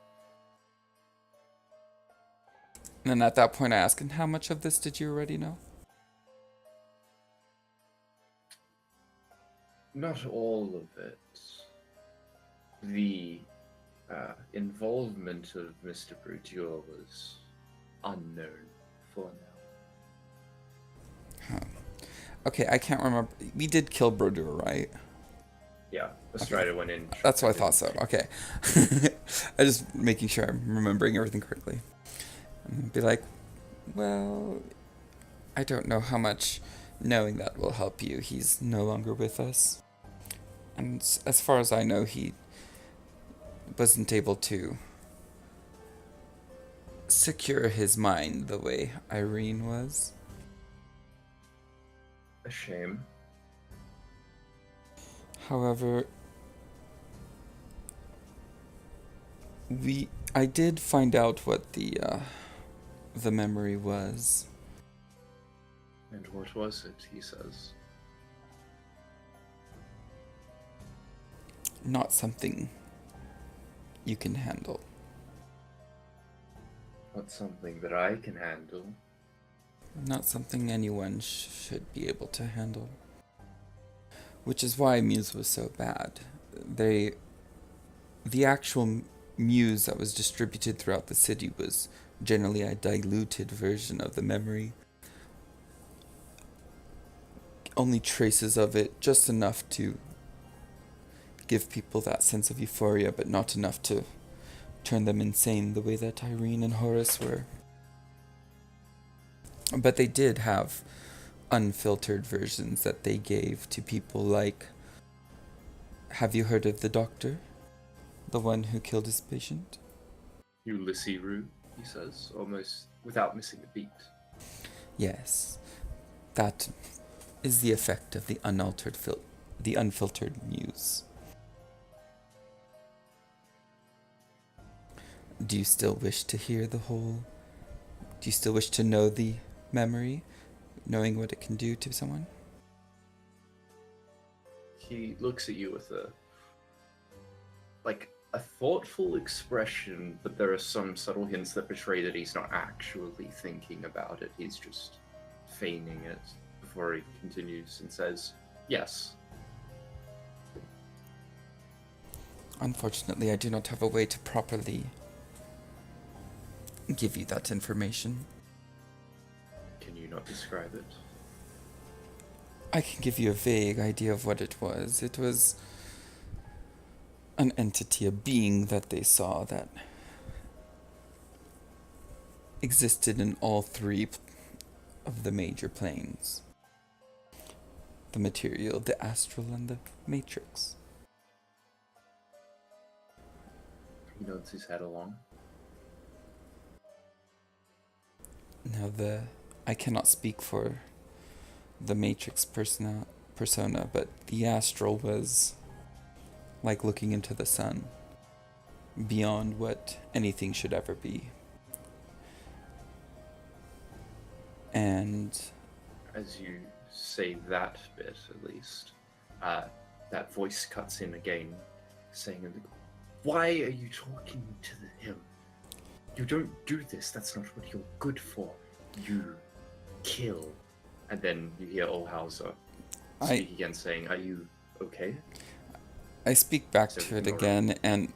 And then at that point I ask, and how much of this did you already know? Not all of it. The involvement of Mr. Brodeur was unknown for now. Okay, I can't remember. We did kill Brodeur, right? Yeah, Estrada went in. That's what I thought so. Okay. I just making sure I'm remembering everything correctly. And be like, well, I don't know how much knowing that will help you. He's no longer with us. And as far as I know, he wasn't able to secure his mind the way Irene was. A shame. However, I did find out what the memory was. And what was it, he says? Not something you can handle. Not something that I can handle. Not something anyone should be able to handle. Which is why Muse was so bad. The actual Muse that was distributed throughout the city was generally a diluted version of the memory. Only traces of it, just enough to give people that sense of euphoria, but not enough to turn them insane the way that Irene and Horace were. But they did have unfiltered versions that they gave to people like, have you heard of the doctor? The one who killed his patient? Ulysses Rue, he says, almost without missing a beat. Yes, that is the effect of the the unfiltered Muse. Do you still wish to hear the whole? Do you still wish to know the memory, knowing what it can do to someone? He looks at you with a thoughtful expression, but there are some subtle hints that betray that he's not actually thinking about it. He's just feigning it before he continues and says, yes. Unfortunately, I do not have a way to properly give you that information. Can you not describe it? I can give you a vague idea of what it was. It was an entity, a being that they saw that existed in all three of the major planes. The material, the astral, and the matrix. He nods his head along. Now I cannot speak for the matrix persona, but the astral was like looking into the sun, beyond what anything should ever be. And as you say that bit, at least, that voice cuts in again, saying, why are you talking to him? You don't do this. That's not what you're good for. You kill. And then you hear Olhauser speak again, saying, are you okay? I speak back to it again, and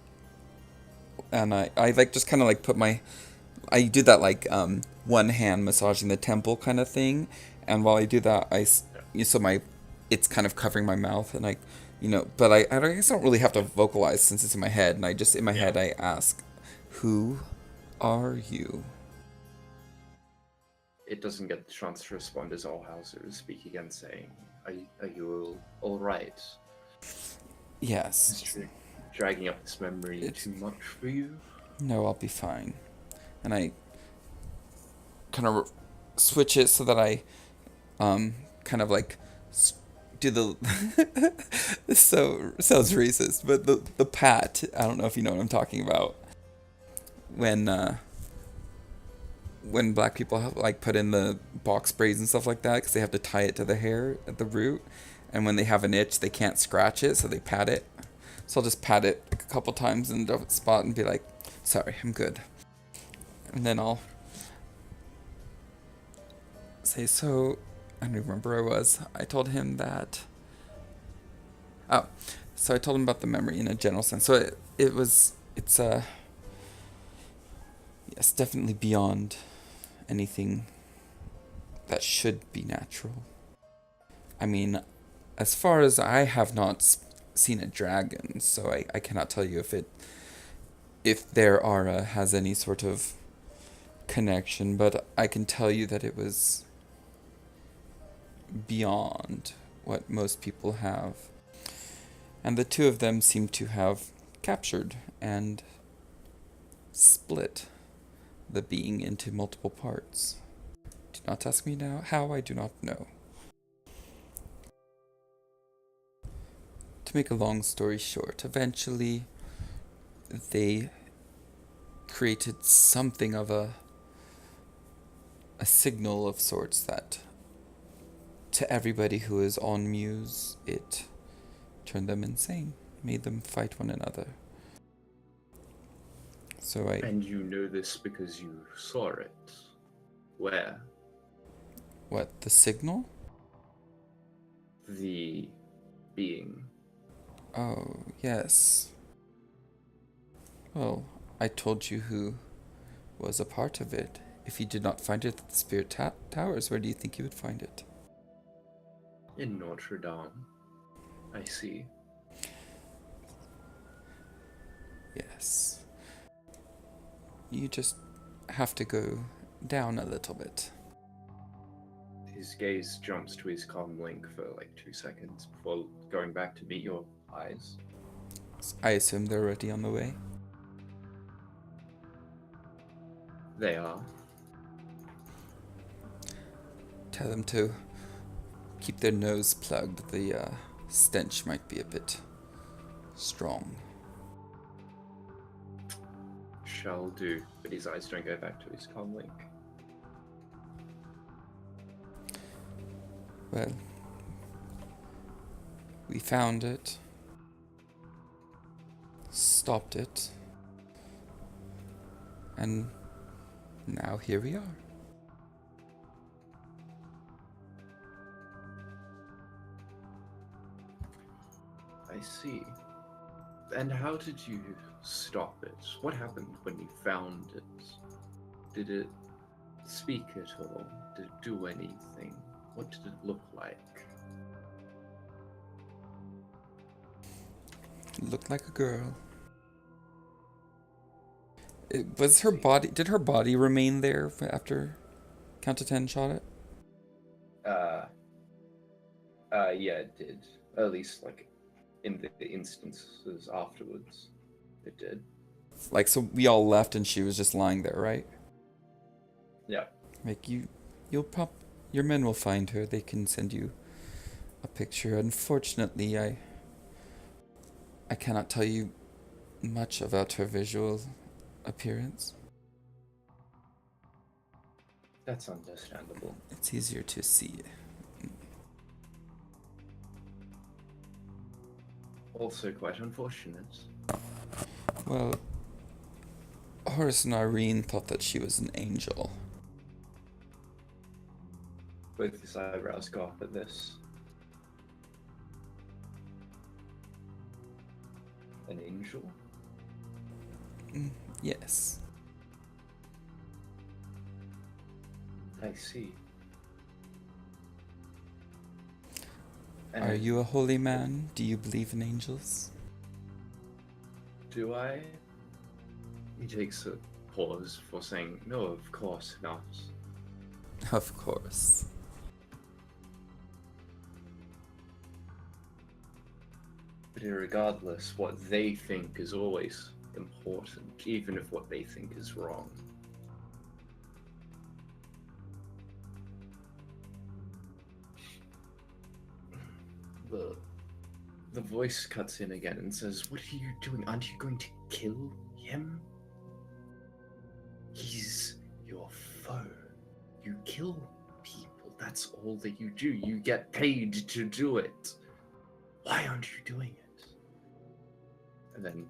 I like just kind of like I do that like one hand massaging the temple kind of thing, and while I do that, it's kind of covering my mouth, and but I guess I don't really have to vocalize since it's in my head, and I just in my head I ask, who are you? It doesn't get the chance to respond as Olhauser speak again, saying, are you all right? Yes. Is dragging up this memory too much for you? No, I'll be fine. And I kind of switch it so that I kind of like do the this sounds racist, but the pat, I don't know if you know what I'm talking about. When black people have, like, put in the box braids and stuff like that, because they have to tie it to the hair at the root, and when they have an itch, they can't scratch it, so they pat it. So I'll just pat it a couple times in the spot and be like, sorry, I'm good. And then I'll say, so, I don't remember where I was. I told him that, so I told him about the memory in a general sense. So it's yes, definitely beyond anything that should be natural. I mean, as far as I have not seen a dragon, so I cannot tell you if their aura has any sort of connection, but I can tell you that it was beyond what most people have. And the two of them seem to have captured and split the being into multiple parts. Do not ask me now how, I do not know. To make a long story short, eventually they created something of a signal of sorts that to everybody who is on Muse, it turned them insane, made them fight one another. So And you know this because you saw it. Where? What, the signal? The being. Oh, yes. Well, I told you who was a part of it. If you did not find it at the Spirit Towers, where do you think you would find it? In Notre Dame. I see. Yes. You just have to go down a little bit. His gaze jumps to his comm link for like 2 seconds before going back to meet your eyes. I assume they're already on the way. They are. Tell them to keep their nose plugged. The stench might be a bit strong. Shall do, but his eyes don't go back to his comm link. Well, we found it, stopped it, and now here we are. I see. And how did you stop it? What happened when you found it? Did it speak at all? Did it do anything? What did it look like? It looked like a girl. Was her body? Did her body remain there after Count to 10 shot it? Yeah, it did. At least, like, in the instances afterwards, it did. Like, so we all left and she was just lying there, right? Yeah. Like, your men will find her. They can send you a picture. Unfortunately, I cannot tell you much about her visual appearance. That's understandable. It's easier to see. Also quite unfortunate. Well, Horace and Irene thought that she was an angel. Both his eyebrows go up at this. An angel? Yes. I see. Are you a holy man? Do you believe in angels? Do I? He takes a pause before saying, no, of course not. Of course. But regardless, what they think is always important, even if what they think is wrong. The voice cuts in again and says, what are you doing? Aren't you going to kill him? He's your foe. You kill people. That's all that you do. You get paid to do it. Why aren't you doing it? And then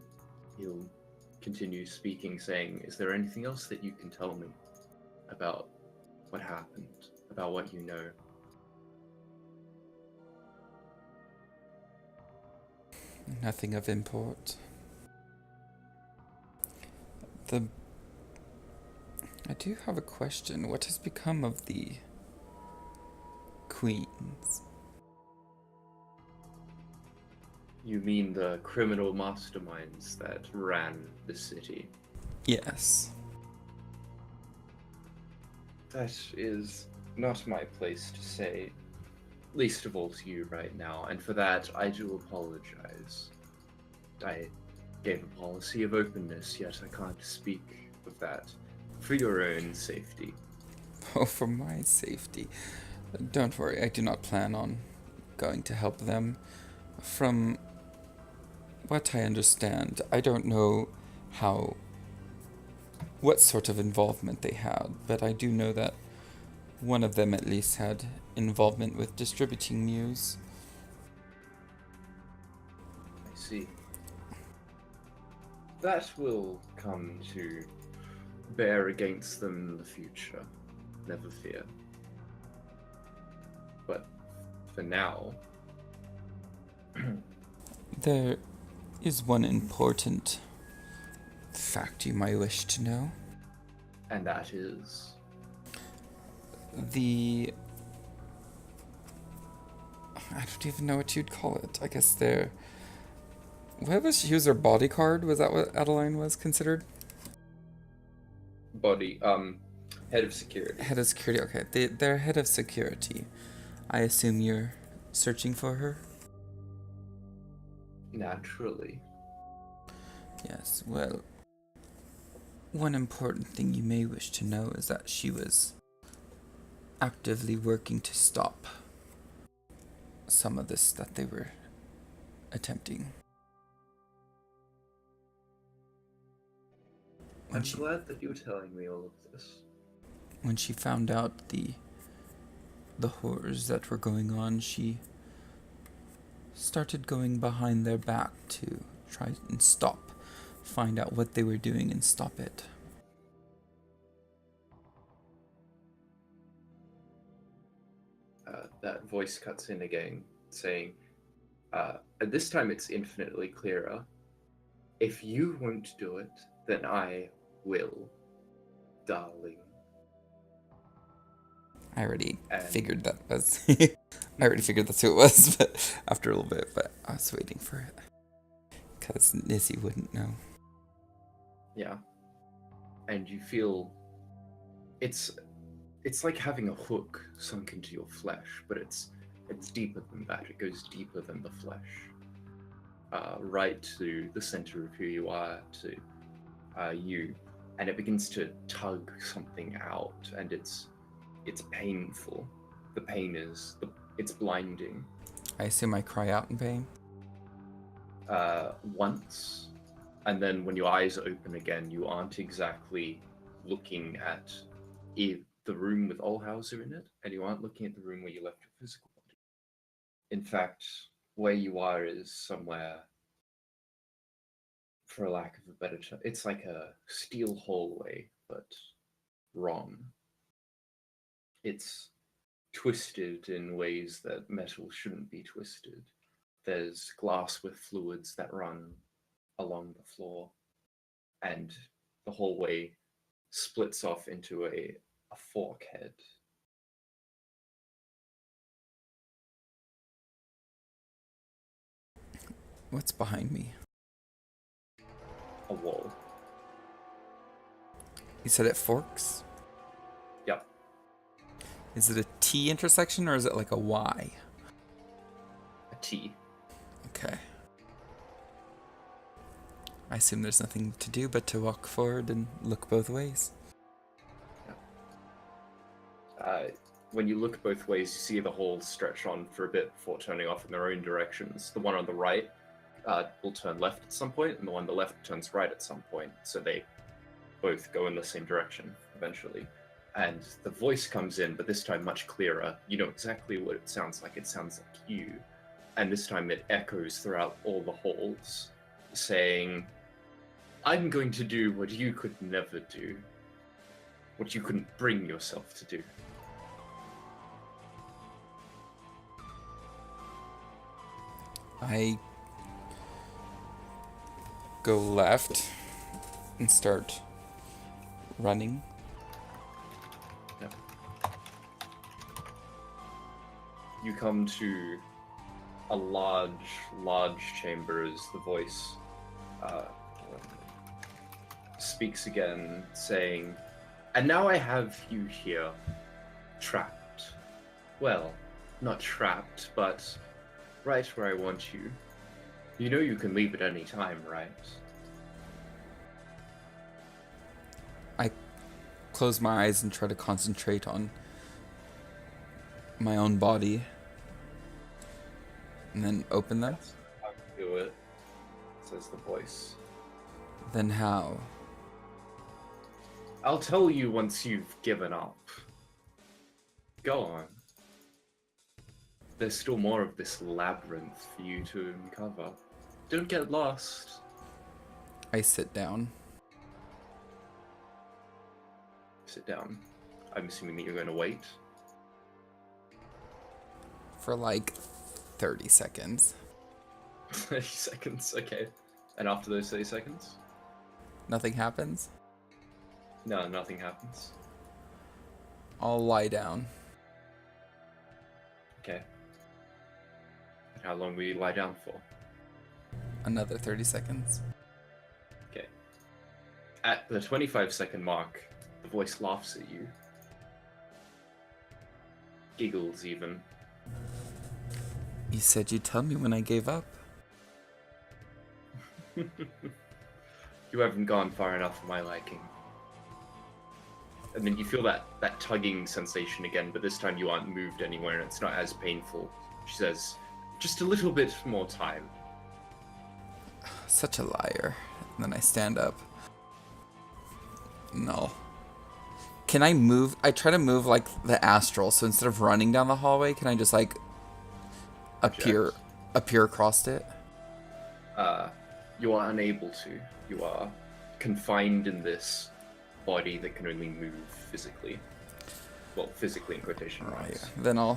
he'll continue speaking, saying, is there anything else that you can tell me about what happened, about what you know? Nothing of import. I do have a question. What has become of the queens? You mean the criminal masterminds that ran the city? Yes. That is not my place to say, least of all to you right now, and for that I do apologize. I gave a policy of openness, yet I can't speak of that for your own safety. Oh, for my safety. Don't worry, I do not plan on going to help them. From what I understand, I don't know what sort of involvement they had, but I do know that one of them at least had involvement with distributing news. I see. That will come to bear against them in the future. Never fear. But for now, There is one important fact you might wish to know. and that is I don't even know what you'd call it. I guess she was her bodyguard? Was that what Adeline was considered? head of security. Head of security, okay. Their head of security. I assume you're searching for her? Naturally. Yes, well, one important thing you may wish to know is that she was actively working to stop some of this that they were attempting. I'm glad that you're telling me all of this. When she found out the horrors that were going on, she started going behind their back to try and find out what they were doing and stop it. That voice cuts in again, saying, at this time it's infinitely clearer. If you won't do it, then I will, darling. I already figured that was... I already figured that's who it was, but after a little bit, but I was waiting for it. Because Nissy wouldn't know. Yeah. And you feel... It's like having a hook sunk into your flesh, but it's deeper than that. It goes deeper than the flesh. Right to the center of who you are, to you. And it begins to tug something out, and it's painful. The pain it's blinding. I assume I cry out in pain? Once, and then when your eyes open again, you aren't exactly looking at the room with Olhauser in it, and you aren't looking at the room where you left your physical body. In fact, where you are is somewhere, for a lack of a better term, it's like a steel hallway, but wrong. It's twisted in ways that metal shouldn't be twisted. There's glass with fluids that run along the floor, and the hallway splits off into a fork head. What's behind me? A wall. You said it forks? Yep. Is it a T intersection or is it like a Y? A T. Okay. I assume there's nothing to do but to walk forward and look both ways. When you look both ways, you see the halls stretch on for a bit before turning off in their own directions. The one on the right will turn left at some point, and the one on the left turns right at some point. So they both go in the same direction eventually. And the voice comes in, but this time much clearer. You know exactly what it sounds like. It sounds like you. And this time it echoes throughout all the halls, saying, I'm going to do what you could never do. What you couldn't bring yourself to do. I go left and start running. Yep. You come to a large chamber as the voice speaks again, saying, and now I have you here, trapped. Well, not trapped, but right where I want you. You know you can leave at any time, right? I close my eyes and try to concentrate on my own body. And then open them. That's how you do it, says the voice. Then how? I'll tell you once you've given up. Go on. There's still more of this labyrinth for you to uncover. Don't get lost. I sit down. Sit down. I'm assuming that you're going to wait. For like 30 seconds. 30 seconds, okay. And after those 30 seconds? Nothing happens? No, nothing happens. I'll lie down. Okay. And how long will you lie down for? Another 30 seconds. Okay. At the 25-second mark, the voice laughs at you. Giggles, even. You said you'd tell me when I gave up. You haven't gone far enough for my liking. And then you feel that tugging sensation again, but this time you aren't moved anywhere and it's not as painful. She says, just a little bit more time. Such a liar. And then I stand up. No. Can I move? I try to move like the astral, so instead of running down the hallway, can I just like appear across it? You are unable to. You are confined in this body that can only move physically. Well, physically in quotation marks. Right. Then I'll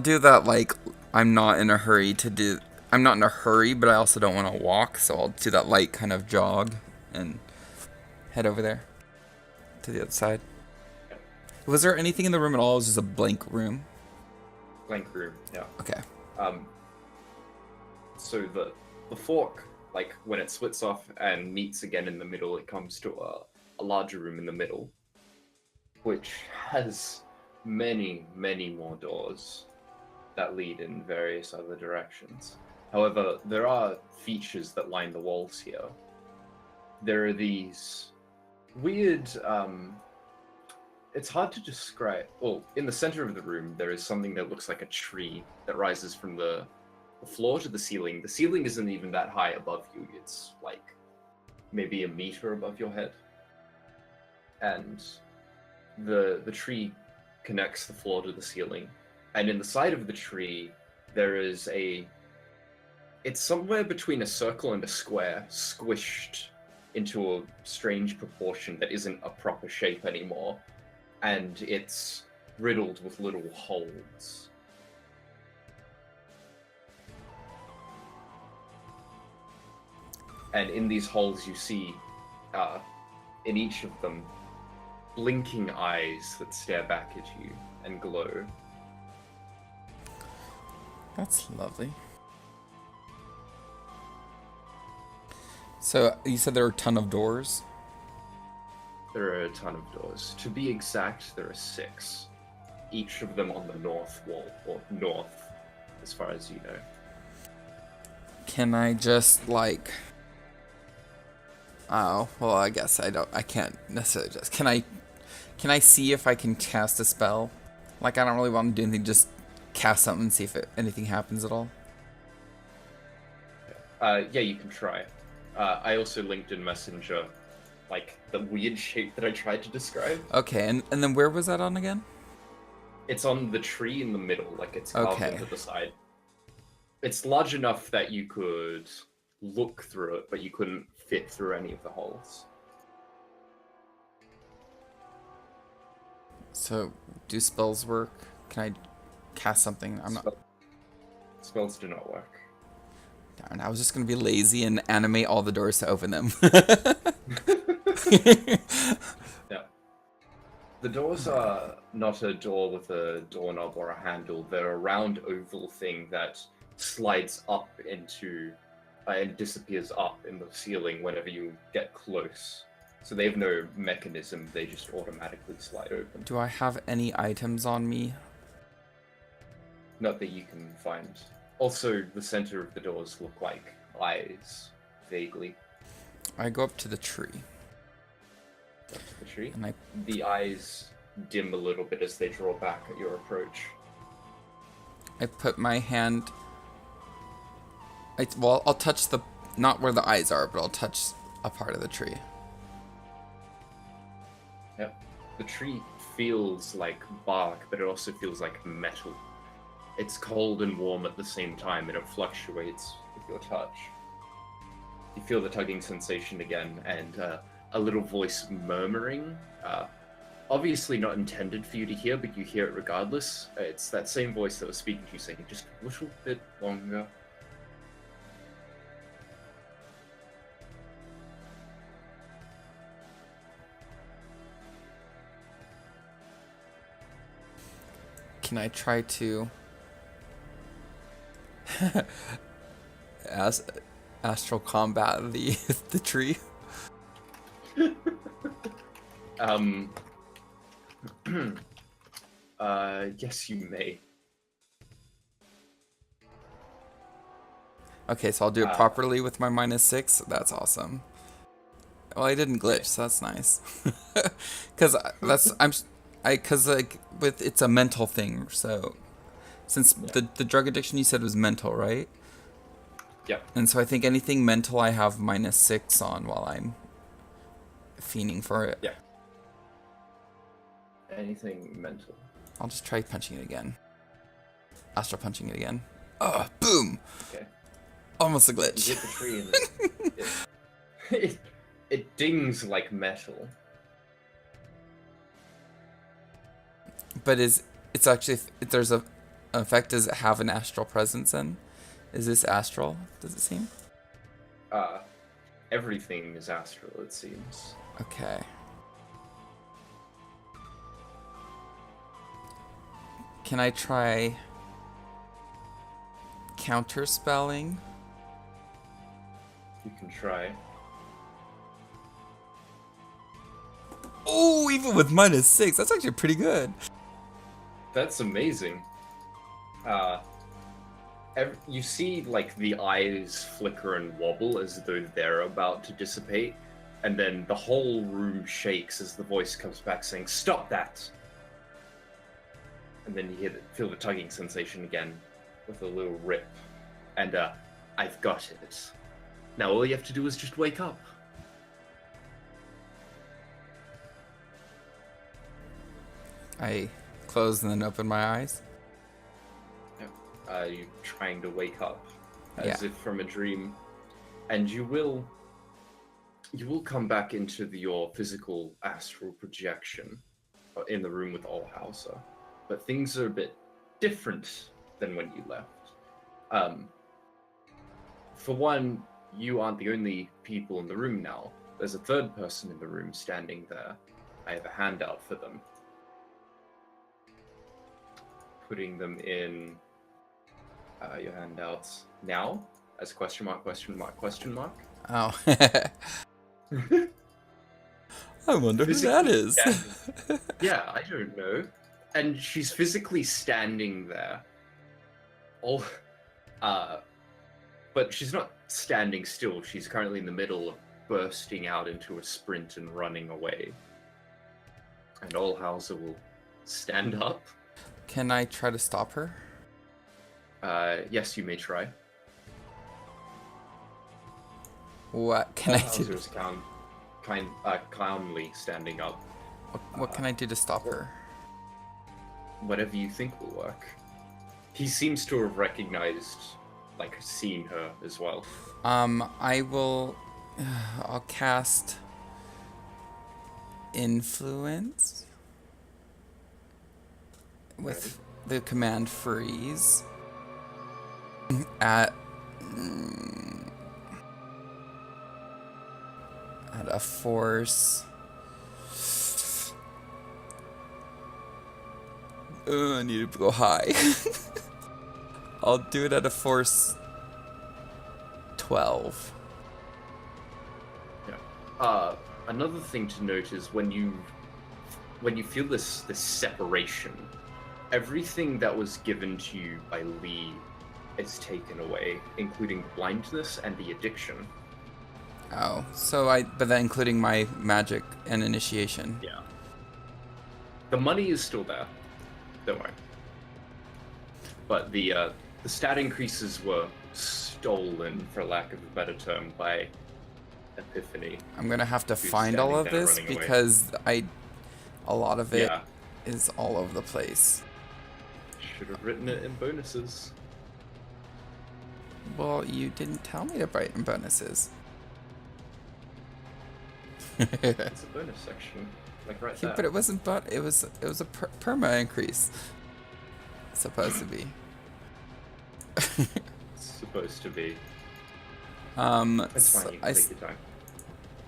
do that. Like I'm not in a hurry to do. I'm not in a hurry, but I also don't want to walk, so I'll do that light kind of jog and head over there to the other side. Was there anything in the room at all? It was just a blank room. Blank room. Yeah. Okay. So the fork, like when it splits off and meets again in the middle, it comes to a larger room in the middle, which has many, many more doors that lead in various other directions. However, there are features that line the walls here. There are these weird, it's hard to describe. Well, in the center of the room, there is something that looks like a tree that rises from the floor to the ceiling. The ceiling isn't even that high above you. It's like maybe a meter above your head. And the tree connects the floor to the ceiling. And in the side of the tree, there is it's somewhere between a circle and a square, squished into a strange proportion that isn't a proper shape anymore. And it's riddled with little holes. And in these holes you see, in each of them, blinking eyes that stare back at you and glow. That's lovely. So you said there are a ton of doors? There are a ton of doors. To be exact, there are 6. Each of them on the north wall, or north, as far as you know. Can I just like... Oh, well, I guess I can't necessarily just... Can I see if I can cast a spell? Like, I don't really want to do anything, just cast something and see if anything happens at all. Yeah, you can try. I also linked in Messenger, like, the weird shape that I tried to describe. Okay, and then where was that on again? It's on the tree in the middle, like it's carved into the side. It's large enough that you could look through it, but you couldn't fit through any of the holes. So, do spells work? Can I cast something? Spells do not work. Darn, I was just gonna be lazy and animate all the doors to open them. Yeah. The doors are not a door with a doorknob or a handle. They're a round oval thing that slides up into and disappears up in the ceiling whenever you get close. So they have no mechanism, they just automatically slide open. Do I have any items on me? Not that you can find. Also, the center of the doors look like eyes, vaguely. I go up to the tree. That's the tree. And The eyes dim a little bit as they draw back at your approach. I put my hand. I'll touch the, not where the eyes are, but I'll touch a part of the tree. Yep. The tree feels like bark, but it also feels like metal. It's cold and warm at the same time, and it fluctuates with your touch. You feel the tugging sensation again, and a little voice murmuring. Obviously not intended for you to hear, but you hear it regardless. It's that same voice that was speaking to you, saying, just a little bit longer. Can I try to astral combat the tree? Yes, you may. Okay, so I'll do it properly with my -6. That's awesome. Well, I didn't glitch, so that's nice. Cause cause like it's a mental thing. So since the drug addiction you said was mental, right? Yeah. And so I think anything mental I have -6 on while I'm fiending for it. Yeah. Anything mental. I'll just try punching it again. Astral punching it again. Oh, boom! Okay. Almost a glitch. You hit the tree and it dings like metal. But it's actually, there's a effect, does it have an astral presence in? Is this astral, does it seem? Everything is astral, it seems. Okay. Can I try counterspelling? You can try. Oh, even with -6, that's actually pretty good. That's amazing. You see, like, the eyes flicker and wobble as though they're about to dissipate, and then the whole room shakes as the voice comes back saying, "Stop that!" And then you feel the tugging sensation again, with a little rip. And, I've got it. Now all you have to do is just wake up. I close and then open my eyes. You're trying to wake up, as Yeah. if from a dream. And you will come back into your physical astral projection in the room with Allhauser. But things are a bit different than when you left. For one, you aren't the only people in the room now. There's a third person in the room standing there. I have a handout for them. Putting them in your handouts now as question mark, question mark, question mark. Oh. I wonder who that is. Yeah, I don't know. And she's physically standing there. But she's not standing still. She's currently in the middle of bursting out into a sprint and running away. And Allhauser will stand up. Can I try to stop her? Yes, you may try. What can I do? Allhauser is calmly standing up. What can I do to stop her? Whatever you think will work. He seems to have recognized, like, seen her as well. I'll cast Influence with the command freeze at a force. I need to go high. I'll do it at a force 12. Yeah. Another thing to note is when you feel this separation, everything that was given to you by Lee is taken away, including blindness and the addiction. Oh, but that including my magic and initiation. Yeah. The money is still there. Don't worry. But the stat increases were stolen, for lack of a better term, by Epiphany. I'm gonna have to Who's find all standing of there this running away. because a lot of it Yeah. is all over the place. Should have written it in bonuses. Well, you didn't tell me to write in bonuses. It's a bonus section, like right there. But it wasn't. But it was a perma increase. Supposed to be. It's supposed to be. It's so fine. You can take your time.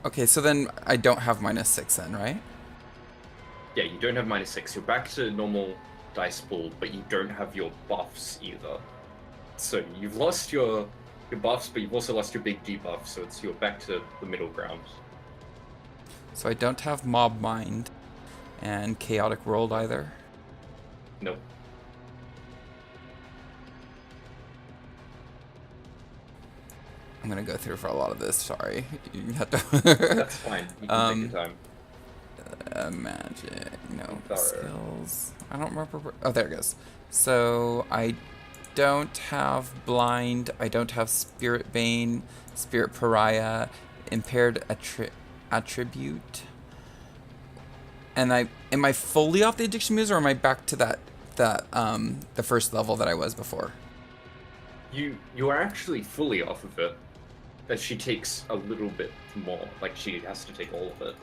Okay, so then I don't have -6 then, right? Yeah, you don't have -6. You're back to normal dice pool, but you don't have your buffs either. So you've lost your buffs, but you've also lost your big debuff. So you're back to the middle ground. So I don't have Mob Mind and Chaotic World either. Nope. I'm gonna go through for a lot of this. Sorry, you have to. That's fine. You can take your time. Magic, no Thorough. skills. I don't remember. Oh, there it goes. So I don't have Blind. I don't have Spirit Bane, Spirit Pariah, Impaired Attribute. And am I fully off the addiction muse, or am I back to that the first level that I was before? You are actually fully off of it. But she takes a little bit more. Like, she has to take all of it.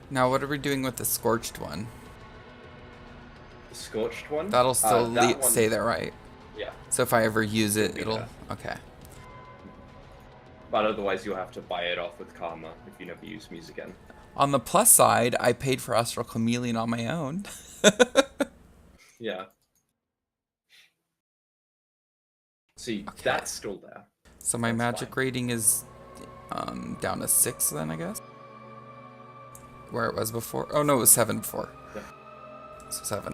Now, what are we doing with the Scorched one? The Scorched one? That'll still that stay there, right? Yeah. So if I ever use it, It'll be it'll... there. Okay. But otherwise, you'll have to buy it off with Karma if you never use Muse again. On the plus side, I paid for Astral Chameleon on my own. Yeah. See, that's still there. So my That's magic fine. rating is down to 6 then, I guess? Where it was before. Oh, no, it was 7 before. Yeah. So 7.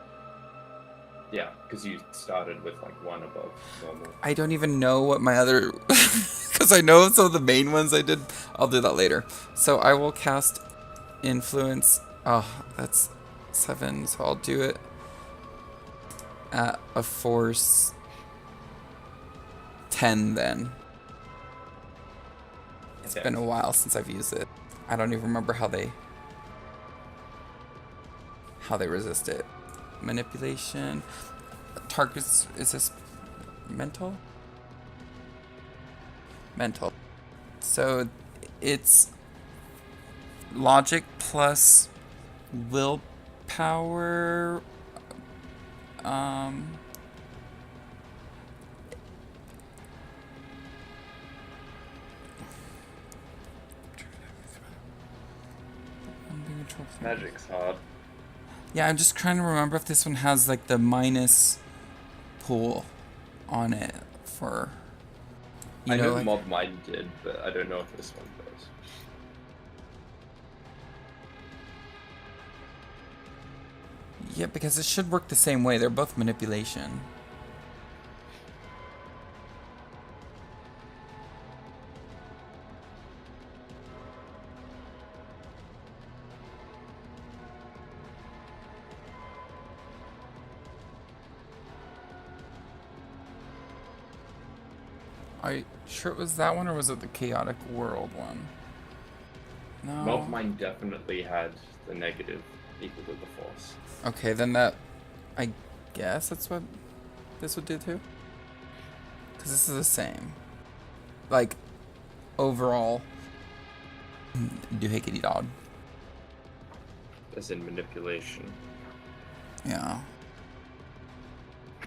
Yeah, because you started with, like, 1 above normal. I don't even know what my other... Because I know some of the main ones I did. I'll do that later. So I will cast Influence. Oh, that's 7, so I'll do it at a force 10 then. It's been a while since I've used it. I don't even remember how they resist it. Manipulation. Targets, is this mental? Mental. So it's logic plus willpower. Magic's hard. Yeah, I'm just trying to remember if this one has like the minus pool on it for. I know like, Mob Mind did, but I don't know if this one does. Yeah, because it should work the same way. They're both manipulation. Are you sure it was that one, or was it the Chaotic World one? No. Mob Mind definitely had the negative equal to the force. Okay, then that... I guess that's what this would do too? Because this is the same. Like, overall... Doohickety dog. As in manipulation. Yeah.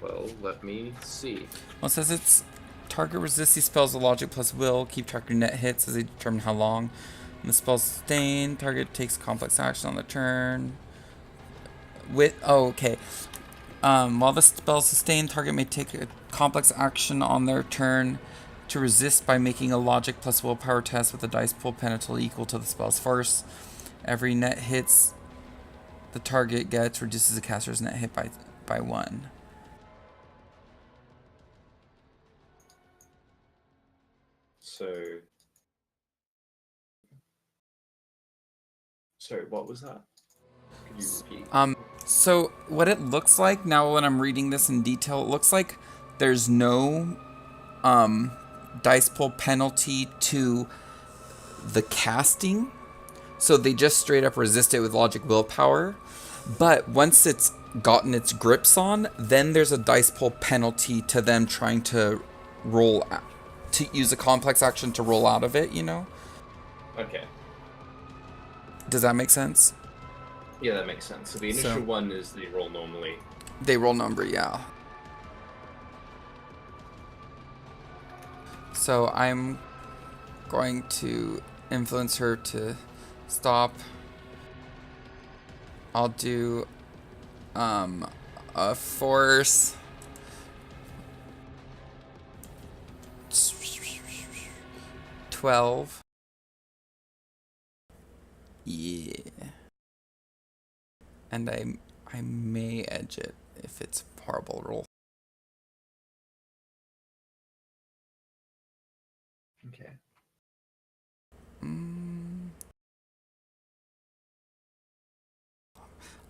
Well, let me see. Well, it says it's... Target resists these spells with logic plus will. Keep track of your net hits as they determine how long. When the spell's sustained, target takes complex action on the turn. Okay. While the spell's sustained, target may take a complex action on their turn to resist by making a logic plus willpower test with a dice pool penalty equal to the spell's force. Every net hits the target gets reduces the caster's net hit by 1. So Sorry, what was that? Could you repeat? So what it looks like now when I'm reading this in detail, it looks like there's no dice pull penalty to the casting. So they just straight up resist it with logic willpower. But once it's gotten its grips on, then there's a dice pull penalty to them trying to roll to use a complex action to roll out of it, you know? Okay. Does that make sense? Yeah, that makes sense. So the initial one is they roll normally. They roll number, yeah. So I'm going to influence her to stop. I'll do a force. $12. Yeah. And I may edge it if it's a horrible roll. Okay.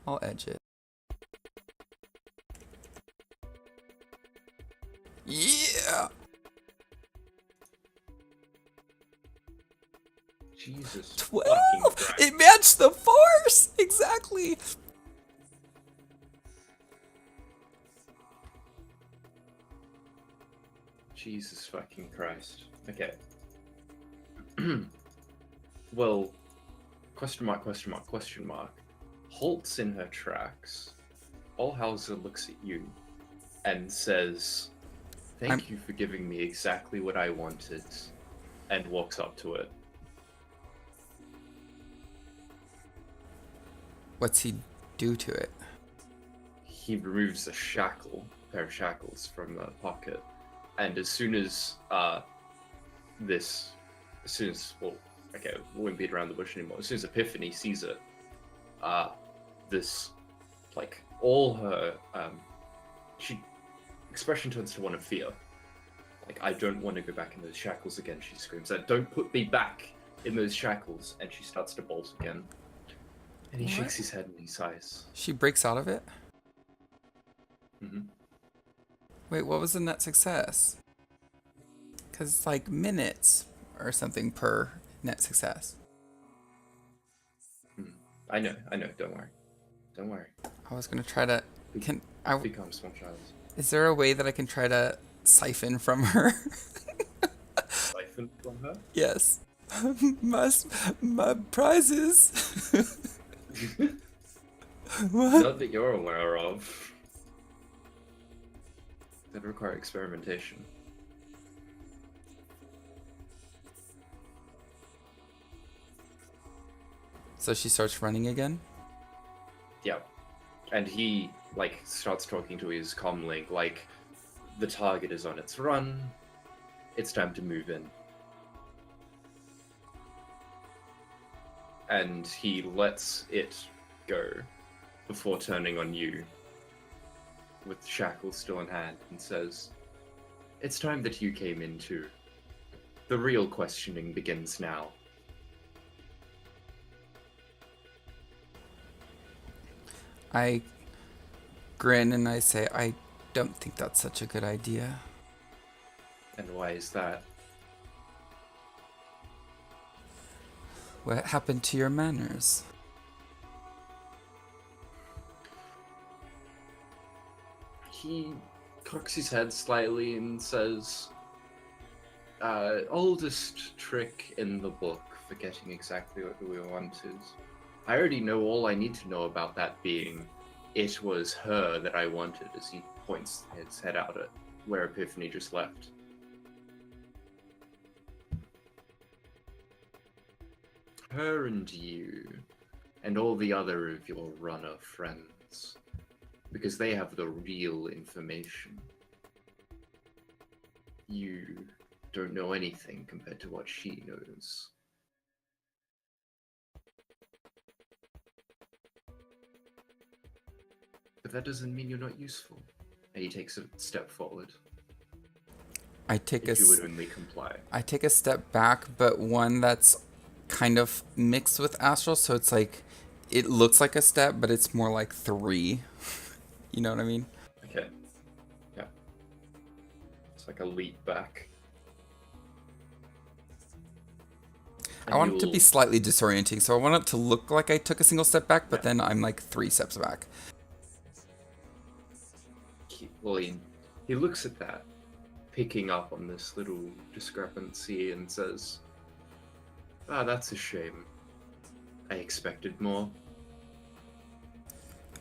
I'll edge it. Yeah. Jesus. 12. It matched the force exactly. Jesus fucking Christ. Okay. Well, question mark, question mark, question mark. Halts in her tracks. Allhauser looks at you and says, Thank you for giving me exactly what I wanted, and walks up to it. What's he do to it? He removes a pair of shackles from the pocket, and as soon as we won't beat around the bush anymore. As soon as Epiphany sees it, all her expression turns to one of fear. Like, I don't want to go back in those shackles again, she screams. Don't put me back in those shackles, and she starts to bolt again. And he shakes his head and he sighs. She breaks out of it? Mm-hmm. Wait, what was the net success? Because it's like minutes or something per net success. I know, don't worry. I was going to try to... Become small child. Is there a way that I can try to siphon from her? Siphon from her? Yes. my prizes. What? Not that you're aware of. That require experimentation. So she starts running again? Yeah. And he, starts talking to his comlink, the target is on its run, it's time to move in. And he lets it go before turning on you with shackles still in hand and says, It's time that you came in too. The real questioning begins now. I grin and I say, I don't think that's such a good idea. And why is that? What happened to your manners? He cocks his head slightly and says, oldest trick in the book for getting exactly what we wanted. I already know all I need to know about that being it was her that I wanted, as he points his head out at where Epiphany just left. Her and you, and all the other of your runner friends, because they have the real information. You don't know anything compared to what she knows. But that doesn't mean you're not useful. And he takes a step forward. I take if you would only comply. I take a step back, but one that's kind of mixed with astral, so it's like it looks like a step, but it's more like 3. You know what I mean? Okay. Yeah. It's like a leap back. I want it to be slightly disorienting, so I want it to look like I took a single step back, but Yeah. then I'm like 3 steps back. Well, he looks at that, picking up on this little discrepancy, and says, "Ah, that's a shame. I expected more."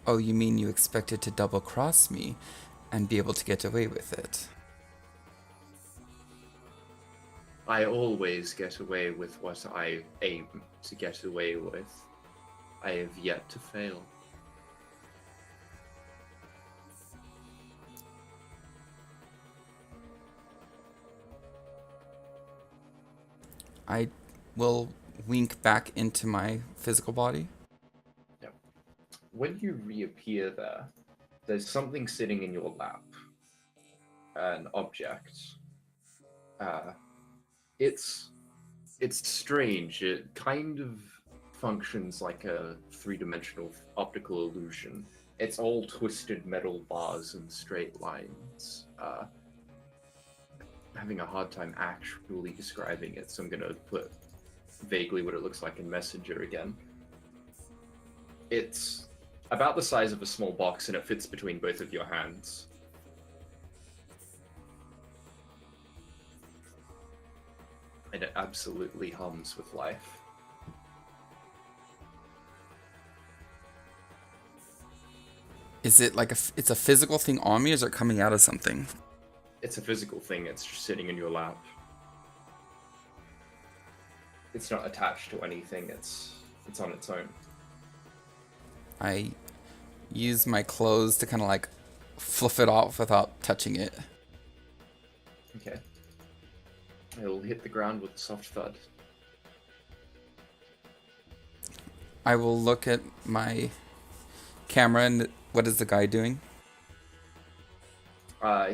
Oh, you mean you expected to double cross me and be able to get away with it? I always get away with what I aim to get away with. I have yet to fail. I will wink back into my physical body. Yep. When you reappear there, there's something sitting in your lap. An object. Uh, it's strange. It kind of functions like a three-dimensional optical illusion. It's all twisted metal bars and straight lines. Having a hard time actually describing it, so I'm gonna put vaguely what it looks like in Messenger again. It's about the size of a small box, and it fits between both of your hands. And it absolutely hums with life. Is it like it's a physical thing on me, or is it coming out of something? It's a physical thing. It's just sitting in your lap. It's not attached to anything. It's on its own. I use my clothes to kind of like fluff it off without touching it. Okay. It'll hit the ground with a soft thud. I will look at my camera and what is the guy doing?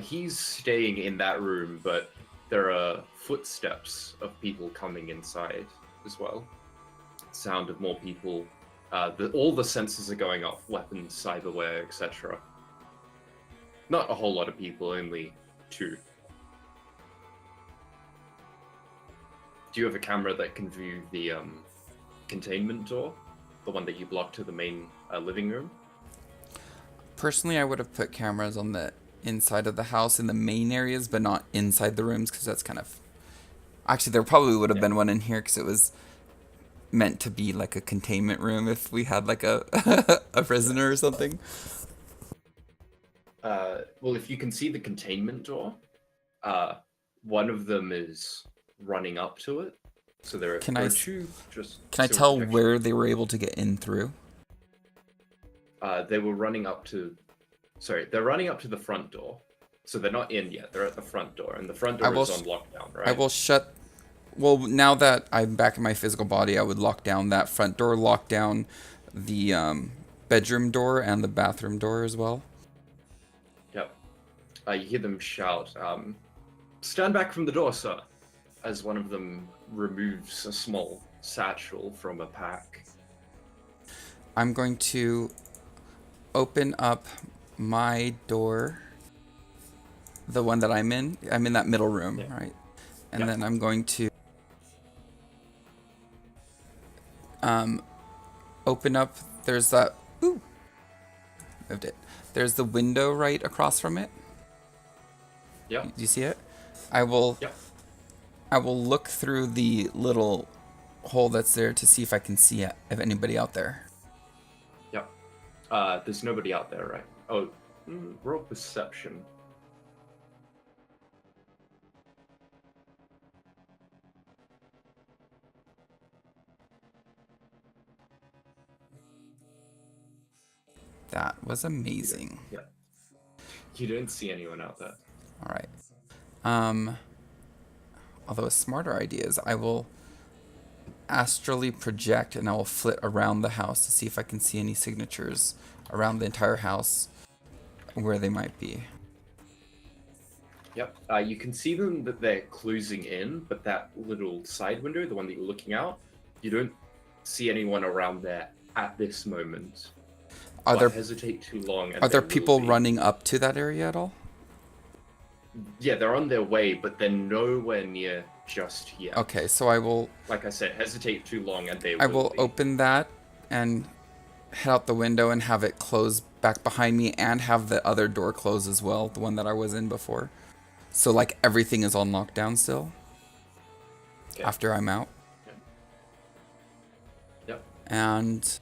He's staying in that room, but there are footsteps of people coming inside as well. Sound of more people. All the sensors are going off, weapons, cyberware, etc. Not a whole lot of people, only 2. Do you have a camera that can view the containment door? The one that you blocked to the main living room? Personally, I would have put cameras on the inside of the house in the main areas, but not inside the rooms, because that's kind of... Actually, there probably would have been one in here, because it was meant to be like a containment room if we had like a a prisoner or something. Well, if you can see the containment door, one of them is running up to it. So there are 2 just... Can I tell where they were able to get in through? They were running up to... Sorry, they're running up to the front door. So they're not in yet. They're at the front door. And the front door is on lockdown, right? I will shut... Well, now that I'm back in my physical body, I would lock down that front door, lock down the bedroom door and the bathroom door as well. Yep. You hear them shout, "Stand back from the door, sir," as one of them removes a small satchel from a pack. I'm going to open up my door, the one that I'm in. I'm in that middle room, right? And then I'm going to open up. There's that. Ooh, moved it. There's the window right across from it. Yeah. Do you see it? I will. Yep. I will look through the little hole that's there to see if I can see if anybody out there. Yep. There's nobody out there, right? Oh, roll perception. That was amazing. Yeah. You don't see anyone out there. All right. Although a smarter idea is I will astrally project and I will flit around the house to see if I can see any signatures around the entire house where they might be. Yep. You can see them that they're closing in, but that little side window, the one that you're looking out, You don't see anyone around there at this moment. Are there hesitate too long. And are there will people be. running up to that area at all? Yeah, they're on their way, but they're nowhere near just yet. Okay, so I will Like I said, hesitate too long and they I will will be. open that and head out the window and have it close back behind me and have the other door close as well, the one that I was in before. So like everything is on lockdown still Okay. after I'm out. Yep. And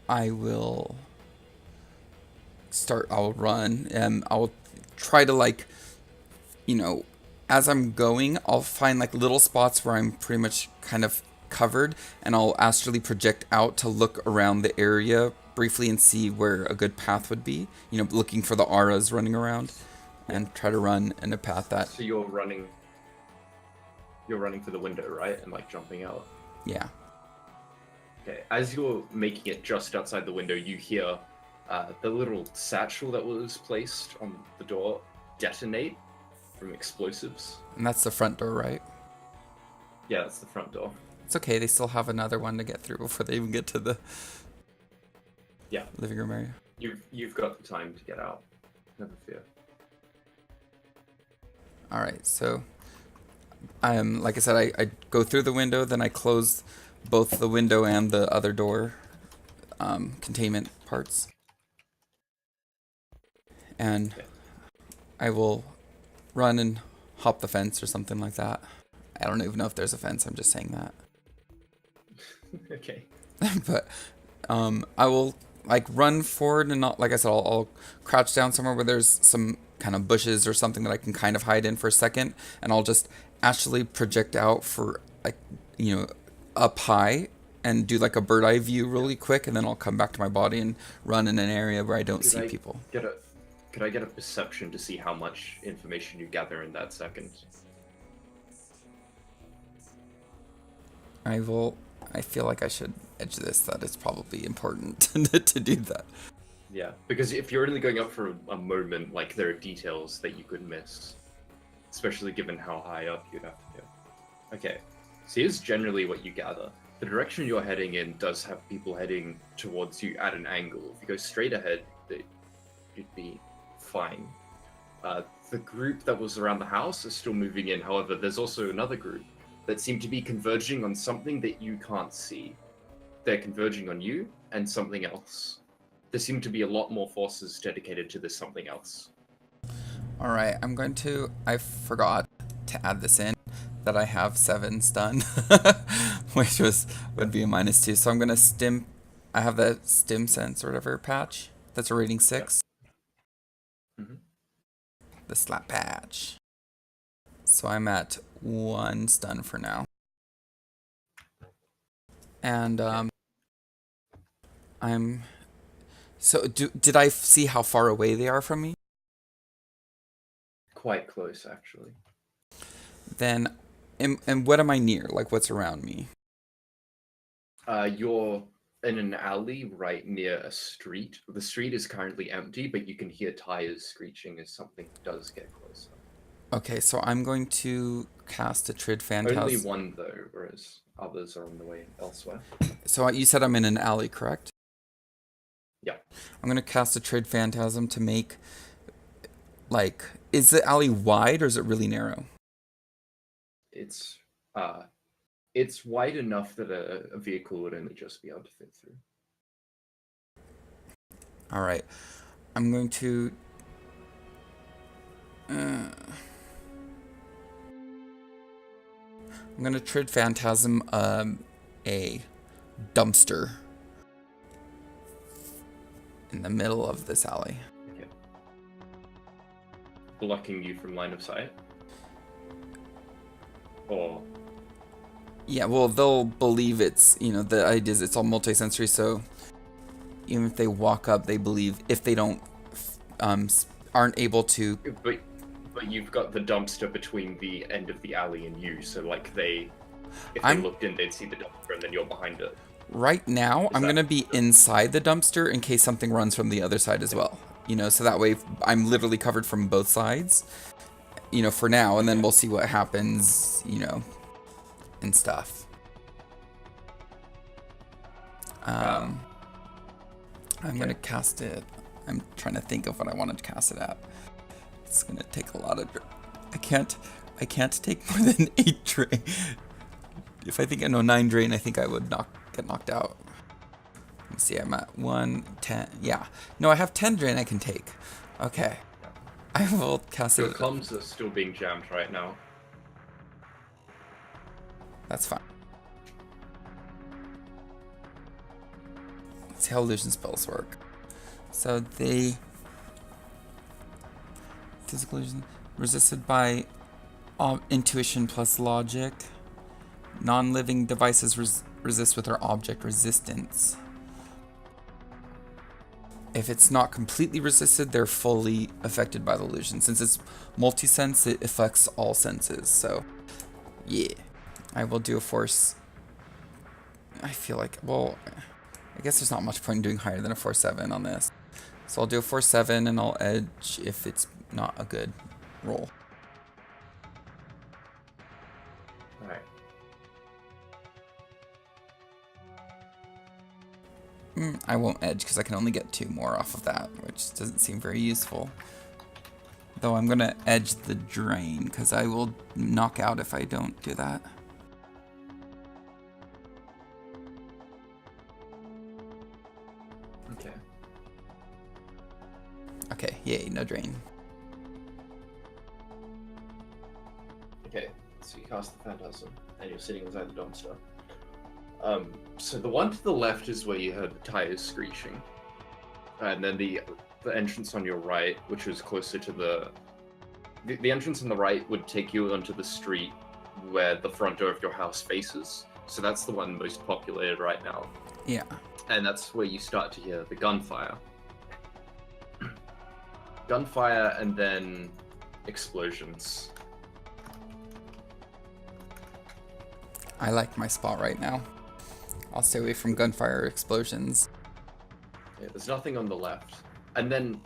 I will I'll run and I'll try to like, as I'm going, I'll find like little spots where I'm pretty much kind of covered and I'll astrally project out to look around the area briefly and see where a good path would be, looking for the auras running around and try to run in a path that. So you're running for the window, right? And like jumping out. Yeah. Okay. As you're making it just outside the window, you hear the little satchel that was placed on the door detonate from explosives. And that's the front door, right? Yeah, that's the front door. It's okay. They still have another one to get through before they even get to the living room area. You've got the time to get out. Never fear. All right. So, like I said, I go through the window, then I close both the window and the other door containment parts. And I will run and hop the fence or something like that. I don't even know if there's a fence. I'm just saying that. Okay. But I will like run forward and not, like I said, I'll crouch down somewhere where there's some kind of bushes or something that I can kind of hide in for a second, and I'll just actually project out for like up high and do like a bird eye view really quick, and then I'll come back to my body and run in an area where I don't see people. Could I get a perception to see how much information you gather in that second? I feel like I should edge this. That it's probably important to do that. Yeah, because if you're only going up for a moment, like there are details that you could miss, especially given how high up you'd have to go. Okay, so here's generally what you gather. The direction you're heading in does have people heading towards you at an angle. If you go straight ahead, you'd be fine. The group that was around the house is still moving in. However, there's also another group that seem to be converging on something that you can't see. They're converging on you and something else. There seem to be a lot more forces dedicated to this something else. All right, I forgot to add this in, that I have 7 stun, which would be a -2. So I'm going to stim, I have that stim sense or whatever patch. That's a rating 6. Yeah. Mm-hmm. The slap patch. So I'm at 1 stun for now. And did I see how far away they are from me? Quite close, actually. Then, and what am I near? Like, what's around me? You're in an alley right near a street. The street is currently empty, but you can hear tires screeching as something does get closer. Okay, so I'm going to cast a Trid Phantasm. Only one, though, whereas others are on the way elsewhere. So you said I'm in an alley, correct? Yeah. I'm going to cast a Trid Phantasm to make, like, is the alley wide or is it really narrow? It's wide enough that a vehicle would only just be able to fit through. All right. I'm going to... I'm going to Trid Phantasm a dumpster in the middle of this alley. Okay. Blocking you from line of sight? Or... Yeah, well, they'll believe it's, the idea is it's all multisensory, so even if they walk up, they believe if they don't, aren't able to... But you've got the dumpster between the end of the alley and you, so like if they looked in, they'd see the dumpster and then you're behind it. Right now, I'm going to be inside the dumpster in case something runs from the other side as well. So that way I'm literally covered from both sides, for now, and then we'll see what happens, and stuff. I'm gonna cast it. I'm trying to think of what I wanted to cast it at. It's gonna take a lot of. I can't take more than 8 drain. If I think I know 9 drain, I think I would get knocked out. Let me see. I'm at 1, 10. Yeah. No, I have 10 drain I can take. Okay. Yeah. I will cast Your it. comms are still being jammed right now. That's fine. Let's see how illusion spells work. So they physical illusion resisted by intuition plus logic. Non-living devices resist with their object resistance. If it's not completely resisted, they're fully affected by the illusion. Since it's multi-sense, it affects all senses. So, yeah. I will do a force. I feel like, well, I guess there's not much point in doing higher than a 4-7 on this. So I'll do a 4-7 and I'll edge if it's not a good roll. Alright. I won't edge because I can only get 2 more off of that, which doesn't seem very useful. Though I'm going to edge the drain because I will knock out if I don't do that. Okay. Okay, yay, no drain. Okay, so you cast the Phantasm, and you're sitting inside the dumpster. So the one to the left is where you heard the tires screeching. And then the entrance on your right, which is closer to the entrance on the right would take you onto the street where the front door of your house faces. So that's the one most populated right now. Yeah. And that's where you start to hear the gunfire. Gunfire and then explosions. I like my spot right now. I'll stay away from gunfire or explosions. Yeah, there's nothing on the left. And then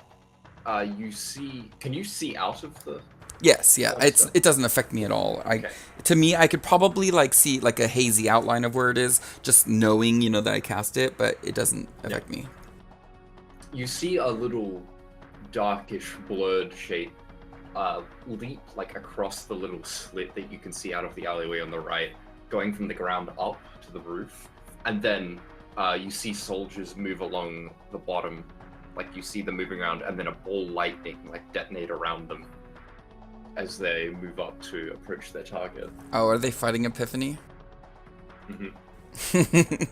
you see... Can you see out of the... Yes, yeah. It doesn't affect me at all. Okay. To me, I could probably like see like a hazy outline of where it is, just knowing, you know, that I cast it, but it doesn't affect me. You see a little darkish blurred shape leap like across the little slit that you can see out of the alleyway on the right, going from the ground up to the roof. And then you see soldiers move along the bottom, like you see them moving around, and then a ball lightning like detonate around them as they move up to approach their target. Oh, are they fighting Epiphany? Mm-hmm.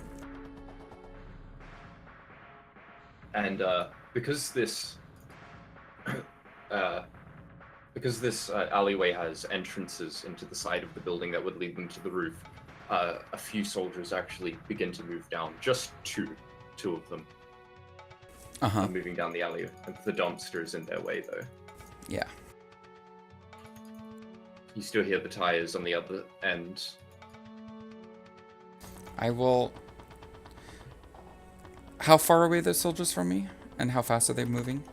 And because this alleyway has entrances into the side of the building that would lead them to the roof, a few soldiers actually begin to move down. Just two of them. Are moving down the alley. The dumpster is in their way, though. Yeah. You still hear the tires on the other end. I will... How far away are those soldiers from me? And how fast are they moving?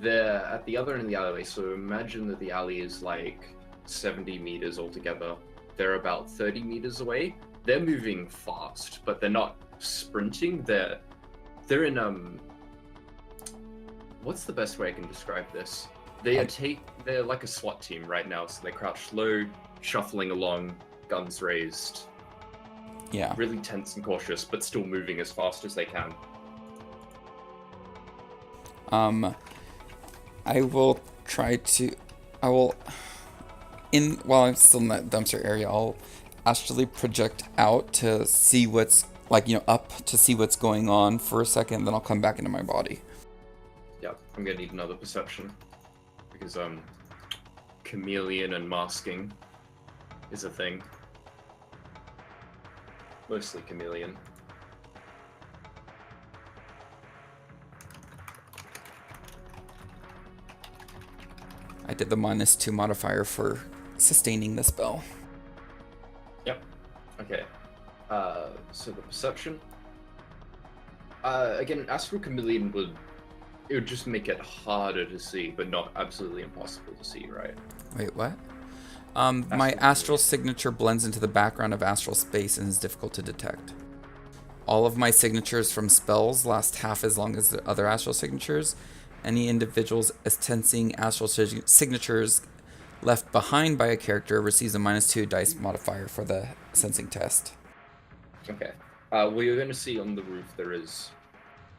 They're at the other end of the alleyway, so imagine that the alley is like 70 meters altogether. They're about 30 meters away. They're moving fast, but they're not sprinting. They're in what's the best way I can describe this? They're like a SWAT team right now, so they crouch low, shuffling along, guns raised. Yeah. Really tense and cautious, but still moving as fast as they can. While I'm still in that dumpster area, I'll astrally project out to see what's, like, you know, up to see what's going on for a second, then I'll come back into my body. Yeah, I'm gonna need another perception. Because, chameleon and masking is a thing. Mostly chameleon. I did the -2 modifier for sustaining the spell. Yep. Okay. So the perception. Again, Astral Chameleon would just make it harder to see, but not absolutely impossible to see, right? Wait, what? My Astral astral signature. signature blends into the background of astral space and is difficult to detect. All of my signatures from spells last half as long as the other astral signatures. Any individual's sensing astral signatures left behind by a character receives a -2 dice modifier for the sensing test. Okay. Well, you're going to see on the roof there is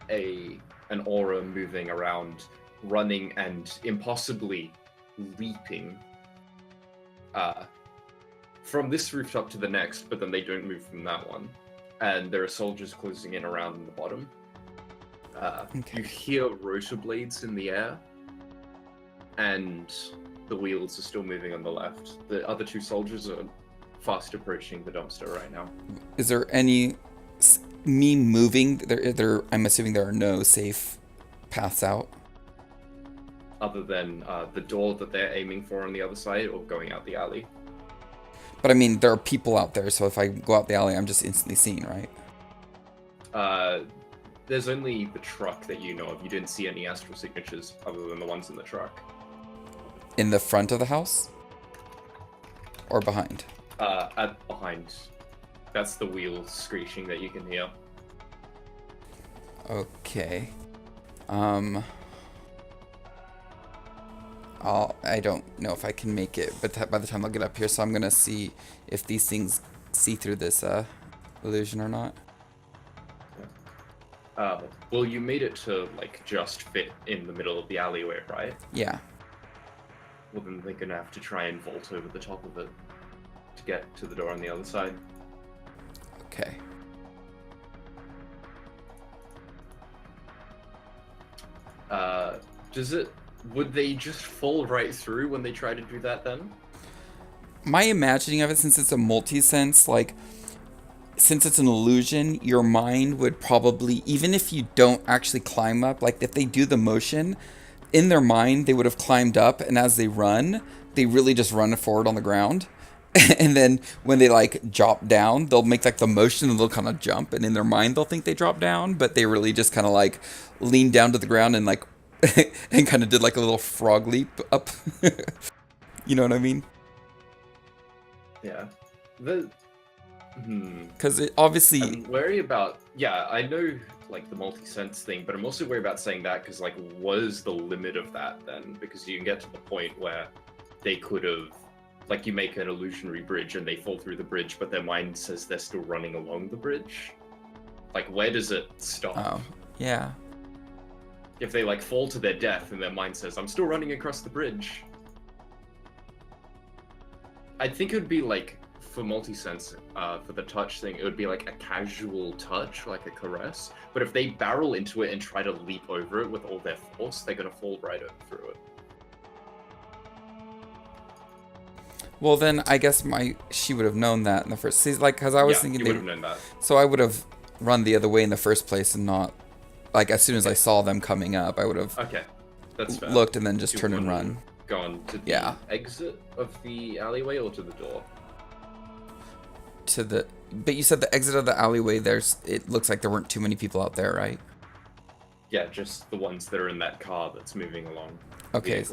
an aura moving around, running and impossibly leaping from this rooftop to the next, but then they don't move from that one. And there are soldiers closing in around the bottom. Okay. You hear rotor blades in the air, and the wheels are still moving on the left. The other two soldiers are fast approaching the dumpster right now. Is there any me moving? I'm assuming there are no safe paths out. Other than the door that they're aiming for on the other side, or going out the alley. But I mean, there are people out there, so if I go out the alley, I'm just instantly seen, right? There's only the truck that you know of. You didn't see any astral signatures other than the ones in the truck. In the front of the house? Or behind? Behind. That's the wheels screeching that you can hear. Okay. I don't know if I can make it, but by the time I'll get up here, so I'm gonna see if these things see through this illusion or not. Well, you made it to, like, just fit in the middle of the alleyway, right? Yeah. Well, then they're gonna have to try and vault over the top of it to get to the door on the other side. Okay. Would they just fall right through when they try to do that then? My imagining of it, since it's a multi-sense, like, since it's an illusion, your mind would probably, even if you don't actually climb up, like, if they do the motion, in their mind, they would have climbed up, and as they run, they really just run forward on the ground. And then when they, like, drop down, they'll make, like, the motion and they'll kind of jump, and in their mind, they'll think they drop down, but they really just kind of, like, lean down to the ground and, like, and kind of did, like, a little frog leap up. You know what I mean? Yeah. Because it obviously... I'm worried about... Yeah, I know, like, the multi-sense thing, but I'm also worried about saying that because, like, what is the limit of that then? Because you can get to the point where they could have... Like, you make an illusionary bridge and they fall through the bridge, but their mind says they're still running along the bridge. Like, where does it stop? Oh, yeah. If they, like, fall to their death and their mind says, I'm still running across the bridge. I think it would be, like, for multi-sense, for the touch thing, it would be, like, a casual touch, like a caress. But if they barrel into it and try to leap over it with all their force, they're gonna fall right through it. Well, then I guess she would have known that in the first season, like, because I was thinking you would have known that. So I would have run the other way in the first place and not, like, as soon as I saw them coming up, I would have That's fair. looked and then just turned and run. Gone to the exit of the alleyway or to the door? But you said the exit of the alleyway, it looks like there weren't too many people out there, right? Yeah, just the ones that are in that car that's moving along. Okay.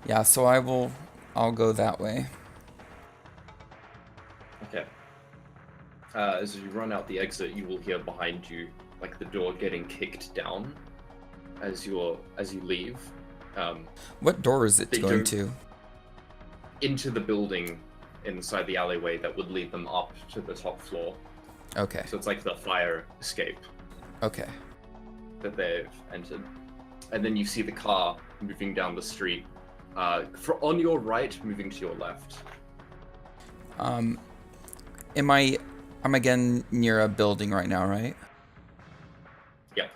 Yeah, so I'll go that way. Okay. As you run out the exit, you will hear behind you, like, the door getting kicked down as you leave. What door is it going to? Into the building inside the alleyway that would lead them up to the top floor. Okay. So it's like the fire escape. Okay. That they've entered. And then you see the car moving down the street. On your right, moving to your left. I'm again near a building right now, right? Yeah.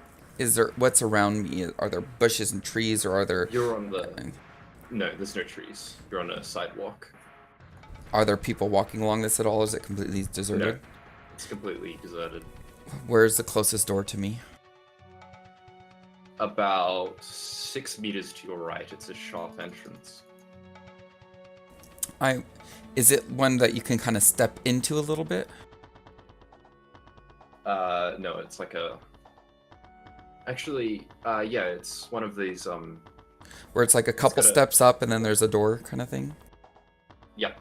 What's around me? Are there bushes and trees, or are there... You're on the... No, there's no trees. You're on a sidewalk. Are there people walking along this at all, or is it completely deserted? No, it's completely deserted. Where's the closest door to me? About 6 meters to your right. It's a sharp entrance. Is it one that you can kind of step into a little bit? No, it's like a... Actually, yeah, it's one of these, Where it's like a couple steps up and then there's a door kind of thing? Yeah.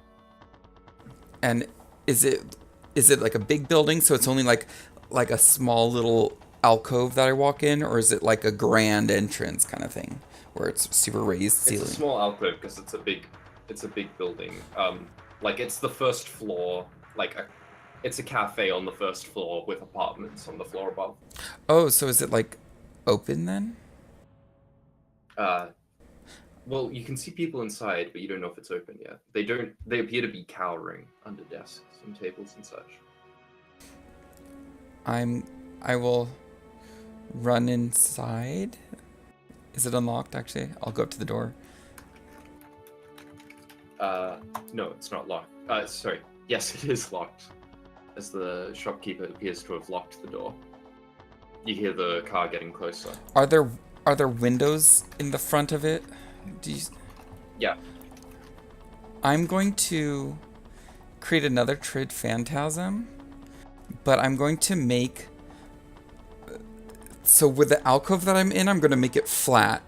And is it like a big building, so it's only like a small little alcove that I walk in, or is it like a grand entrance kind of thing where it's super raised It's a ceiling? small alcove because it's a big building. Like it's the first floor. It's a cafe on the first floor with apartments on the floor above. Oh, so is it like open then? Uh, well, you can see people inside, but you don't know if it's open yet. They don't. They appear to be cowering under desks and tables and such. I will run inside. Is it unlocked actually? I'll go up to the door. No, it's not locked. Sorry. Yes, it is locked. As the shopkeeper appears to have locked the door. You hear the car getting closer. Are there windows in the front of it? Do you... Yeah. I'm going to create another Trid Phantasm, but I'm going to make... So with the alcove that I'm in, I'm going to make it flat.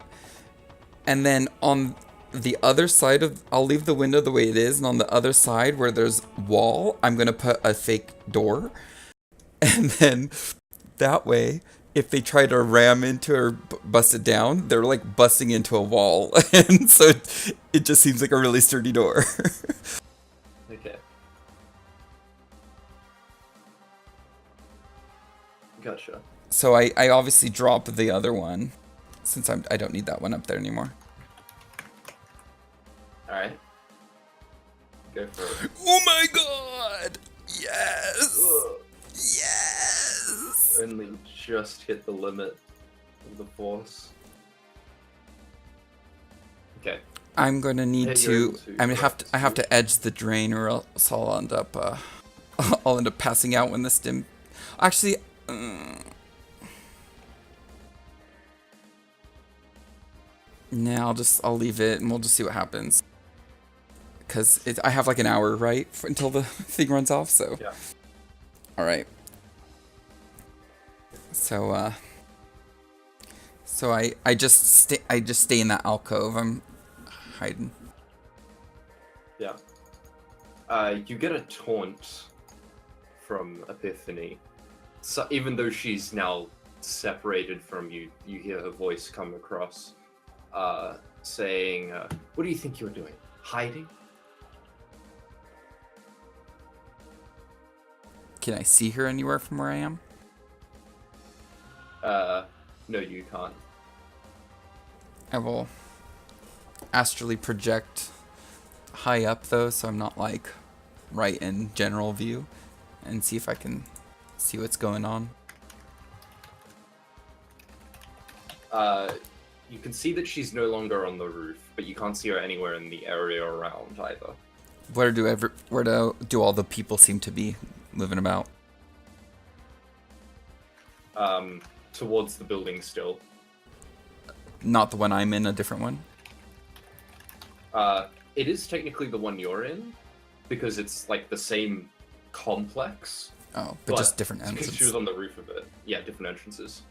And then on the other side of... I'll leave the window the way it is, and on the other side where there's wall, I'm going to put a fake door. And then that way, if they try to ram into or bust it down, they're like busting into a wall. And so it just seems like a really sturdy door. Okay. Gotcha. So I obviously drop the other one since I don't need that one up there anymore. Alright. Go for it. Oh my god! Yes! Ugh. Yes! Only just hit the limit of the force. Okay. I'm gonna need Yeah, you're to. able to I mean, I have correct. to edge the drain, or else I'll end up. I'll end up passing out when the stim. Actually, nah. I'll leave it, and we'll just see what happens. Cause I have like an hour, right, until the thing runs off. So. Yeah. All right. So I just stay in that alcove. I'm hiding. Yeah. You get a taunt from Epiphany. So even though she's now separated from you, you hear her voice come across, saying, "What do you think you're doing? Hiding?" Can I see her anywhere from where I am? No, you can't. I will astrally project high up though, so I'm not like right in general view, and see if I can see what's going on. You can see that she's no longer on the roof, but you can't see her anywhere in the area around either. Where do all the people seem to be moving about? Towards the building still. Not the one I'm in, a different one. It is technically the one you're in, because it's like the same complex. Oh, but just different Because entrances. she was on the roof of it. Yeah, different entrances.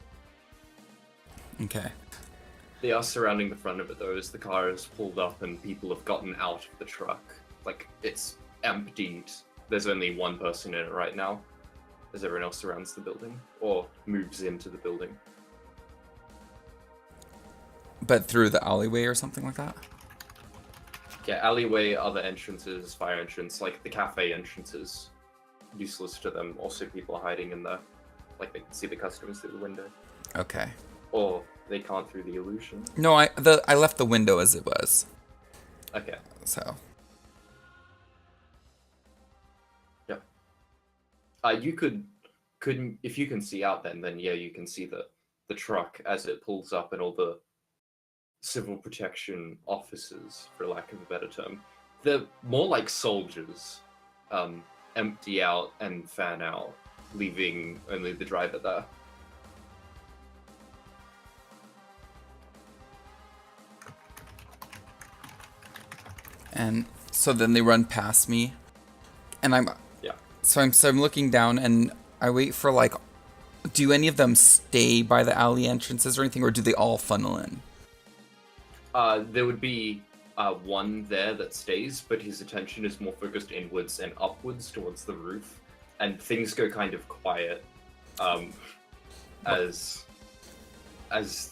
Okay. They are surrounding the front of it though, as the car is pulled up and people have gotten out of the truck. Like, it's emptied. There's only one person in it right now, as everyone else surrounds the building, or moves into the building. But through the alleyway or something like that? Yeah, alleyway, other entrances, fire entrance, like the cafe entrances. Useless to them. Also, people are hiding in there. Like, they can see the customers through the window. Okay. Or they can't through the illusion. No, I left the window as it was. Okay. So. Yeah. You could if you can see out then yeah, you can see the truck as it pulls up and all the civil protection officers, for lack of a better term. They're more like soldiers, empty out and fan out, leaving only the driver there. And so then they run past me, and Yeah. So I'm looking down, and I wait for like, do any of them stay by the alley entrances or anything, or do they all funnel in? There would be one there that stays, but his attention is more focused inwards and upwards towards the roof, and things go kind of quiet as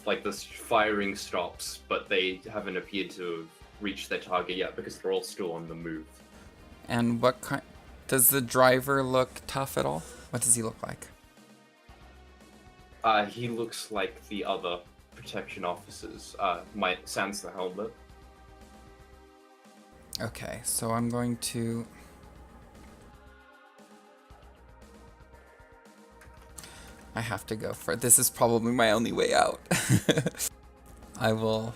like this firing stops, but they haven't appeared to have reached their target yet because they're all still on the move. And what kind... Does the driver look tough at all? What does he look like? He looks like the other protection officers. Sans the helmet. Okay, so I'm going to... I have to go for it. This is probably my only way out. I will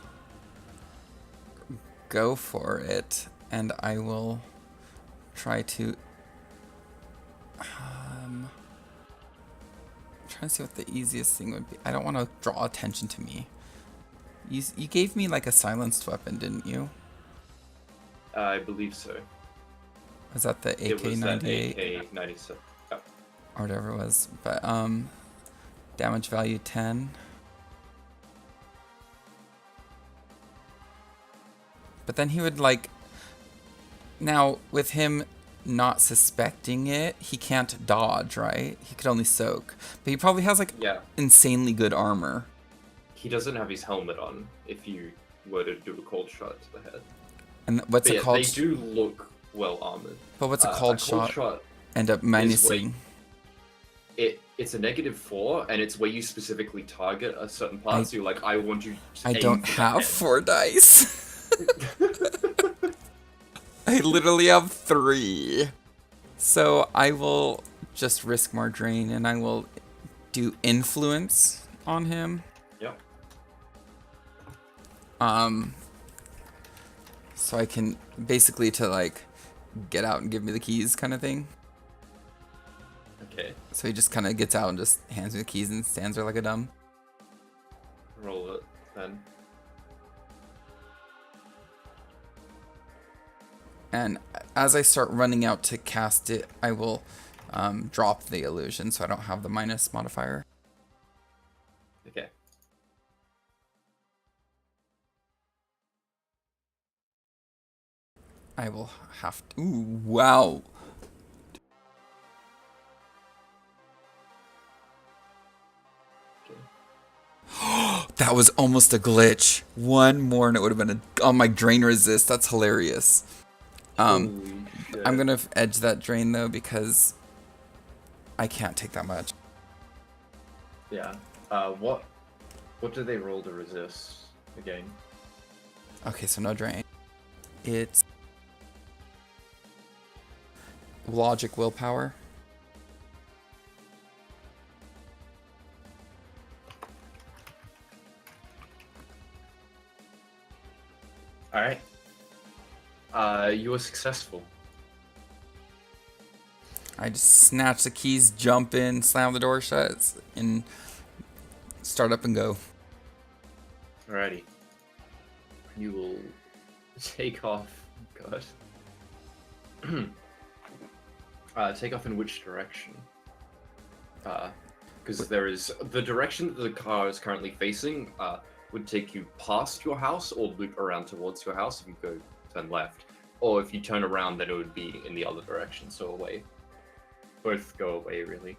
go for it, and I will try to... I'm trying to see what the easiest thing would be. I don't want to draw attention to me. You gave me like a silenced weapon, didn't you? I believe so. Was that the AK-98? It was that AK-97. Oh. Or whatever it was. But, damage value 10. But then he would, like... Now, with him not suspecting it, he can't dodge, right? He could only soak. But he probably has, like, insanely good armor. He doesn't have his helmet on if you were to do a cold shot to the head. And what's it called? They do look well armored. But what's a cold shot? End up minusing. It's a -4, and it's where you specifically target a certain part. So you're like, I want you to I aim don't for have that 4 dice. I literally have 3. So I will just risk more drain, and I will do influence on him. Yep. So I can basically to like get out and give me the keys kind of thing. Okay. So he just kind of gets out and just hands me the keys and stands there like a dumb. Roll it then. And as I start running out to cast it, I will drop the illusion so I don't have the minus modifier. Okay. I will have to... Ooh, wow. That was almost a glitch. One more and it would have been on my drain resist. That's hilarious. I'm gonna edge that drain though because I can't take that much. Yeah. What do they roll to resist again? Okay, so no drain. It's logic willpower. All right. You were successful. I just snatch the keys, jump in, slam the door shut, and start up and go. Alrighty. You will take off. God. Take off in which direction? Because there is the direction that the car is currently facing. Would take you past your house or loop around towards your house if you go turn left. Or if you turn around, then it would be in the other direction, so away. Both go away, really.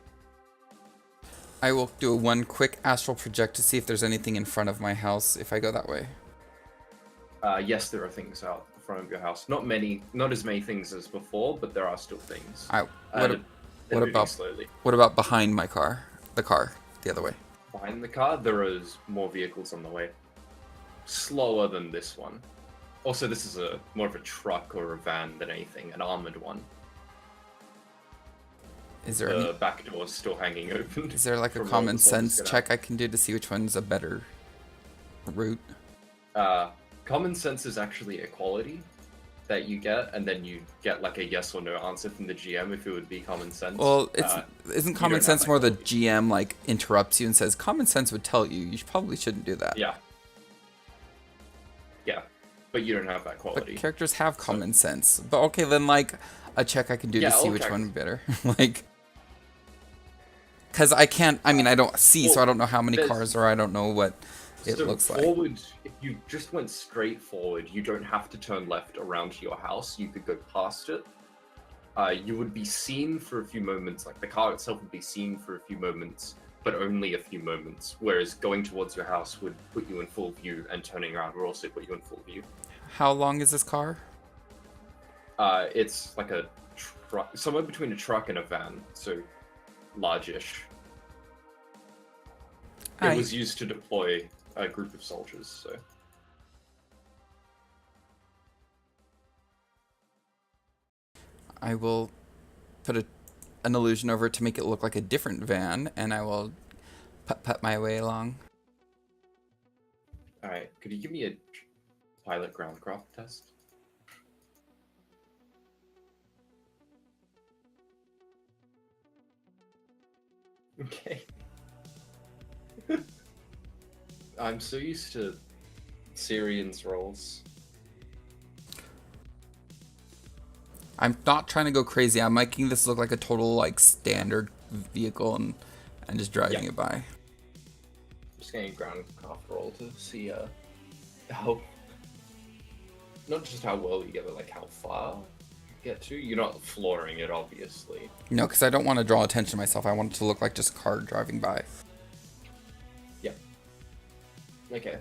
I will do one quick astral project to see if there's anything in front of my house if I go that way. Yes, there are things out in front of your house. Not as many things as before, but there are still things. What about behind my car? The car, the other way. Behind the car, there is more vehicles on the way. Slower than this one. Also, this is more of a truck or a van than anything, an armored one. Is there the back door is still hanging open? Is there like a common sense check I can do to see which one's a better route? Common sense is actually a quality that you get, and then you get like a yes or no answer from the GM if it would be common sense. Well, isn't common sense more the GM like interrupts you and says common sense would tell you probably shouldn't do that? Yeah. Yeah, but you don't have that quality. But characters have common sense. But okay, then like a check I can do to see which one would be better. Like, because I can't. I mean, I don't see, so I don't know how many cars are. I don't know what it So looks like. forward, if you just went straight forward, you don't have to turn left around to your house. You could go past it. You would be seen for a few moments, like the car itself would be seen for a few moments, but only a few moments. Whereas going towards your house would put you in full view, and turning around would also put you in full view. How long is this car? It's like a truck, somewhere between a truck and a van, so largish. It was used to deploy a group of soldiers, so. I will put an illusion over it to make it look like a different van, and I will put my way along. Alright, could you give me a pilot groundcraft test? Okay. I'm so used to Syrian's rolls. I'm not trying to go crazy. I'm making this look like a total like standard vehicle and just driving it by. I'm just getting a groundcraft roll to see how, not just how well you get, but like how far you get to. You're not flooring it, obviously. No, because I don't want to draw attention to myself. I want it to look like just a car driving by. Yep. Okay.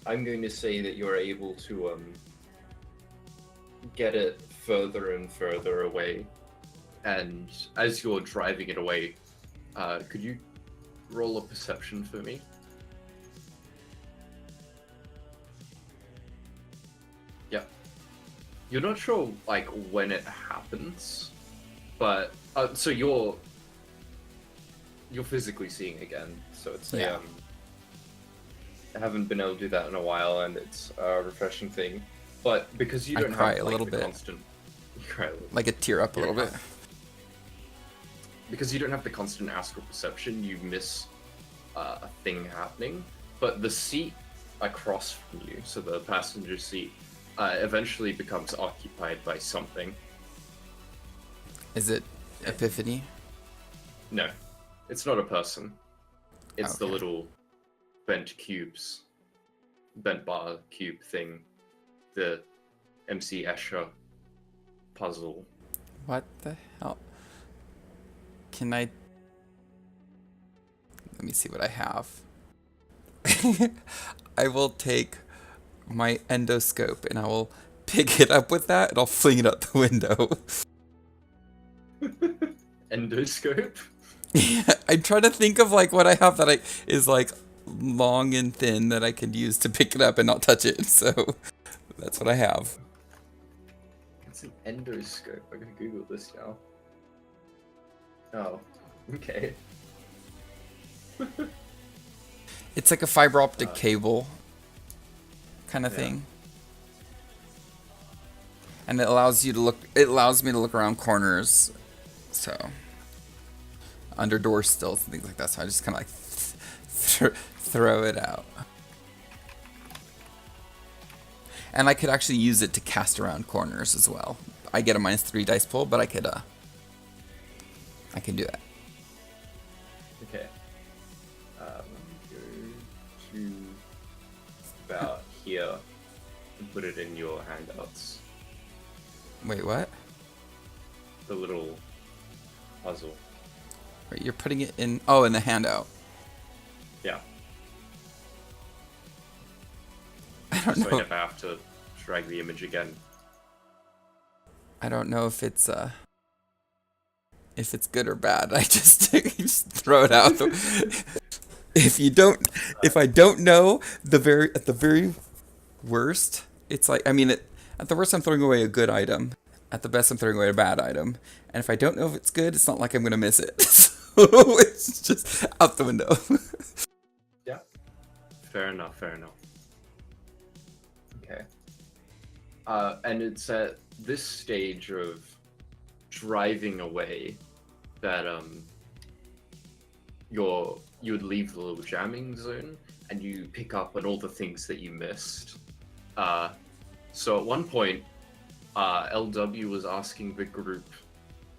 I'm going to say that you're able to get it further and further away, and as you're driving it away, could you roll a perception for me? Yeah. You're not sure like when it happens, but so you're physically seeing again, so it's Yeah. I haven't been able to do that in a while, and it's a refreshing thing. But because you I don't cry have a like, little the bit. constant, you cry a little. Like a tear up a little bit. Because you don't have the constant astral perception, you miss a thing happening. But the seat across from you, so the passenger seat, eventually becomes occupied by something. Is it Epiphany? No, it's not a person. It's the Okay. little bent bar cube thing, the MC Escher puzzle. What the hell? Can I... Let me see what I have. I will take my endoscope and I will pick it up with that and I'll fling it out the window. Endoscope? Yeah, I'm trying to think of like what I have that is like long and thin that I can use to pick it up and not touch it. So that's what I have. It's an endoscope. I'm gonna Google this now. Oh, okay. It's like a fiber optic cable kind of thing. And it allows you to look, it allows me to look around corners. So under door stills and things like that. So I just kind of like throw it out. And I could actually use it to cast around corners as well. I get a -3 dice pull, but I can do that. Okay. Go to about here and put it in your handouts. Wait, what? The little puzzle. Wait, you're putting it in, oh, in the handout. Yeah. I don't So I know. never have to drag the image again. I don't know if it's good or bad. I just, just throw it out. If I don't know, at the very worst, it's like, I mean, at the worst I'm throwing away a good item. At the best I'm throwing away a bad item. And if I don't know if it's good, it's not like I'm gonna miss it. So it's just out the window. Yeah. Fair enough, fair enough. Okay. And it's at this stage of driving away that you would leave the little jamming zone and you pick up on all the things that you missed. So at one point, LW was asking the group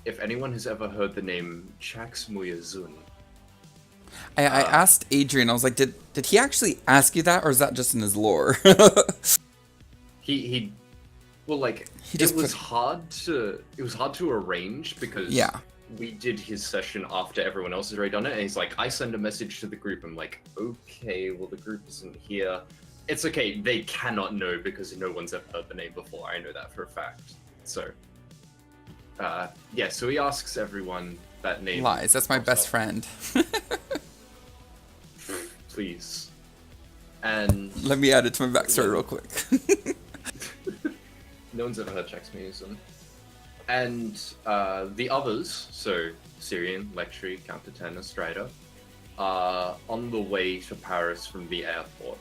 if anyone has ever heard the name Chax Muyazun. I Uh, asked Adrian, I was like, did he actually ask you that, or is that just in his lore? he well, like He it just was put, hard to arrange because yeah. we did his session after everyone else has already done it, and he's like, I send a message to the group. I'm like, okay, well the group isn't here. It's okay, they cannot know because no one's ever heard the name before. I know that for a fact. So yeah, so he asks everyone that name. Lies. That's my pops best up, friend. please. And Let me add it to my backstory real quick. no one's ever heard Jax Museum. And the others, so Syrian, Lectury, Counter 10, Strider, are on the way to Paris from the airport.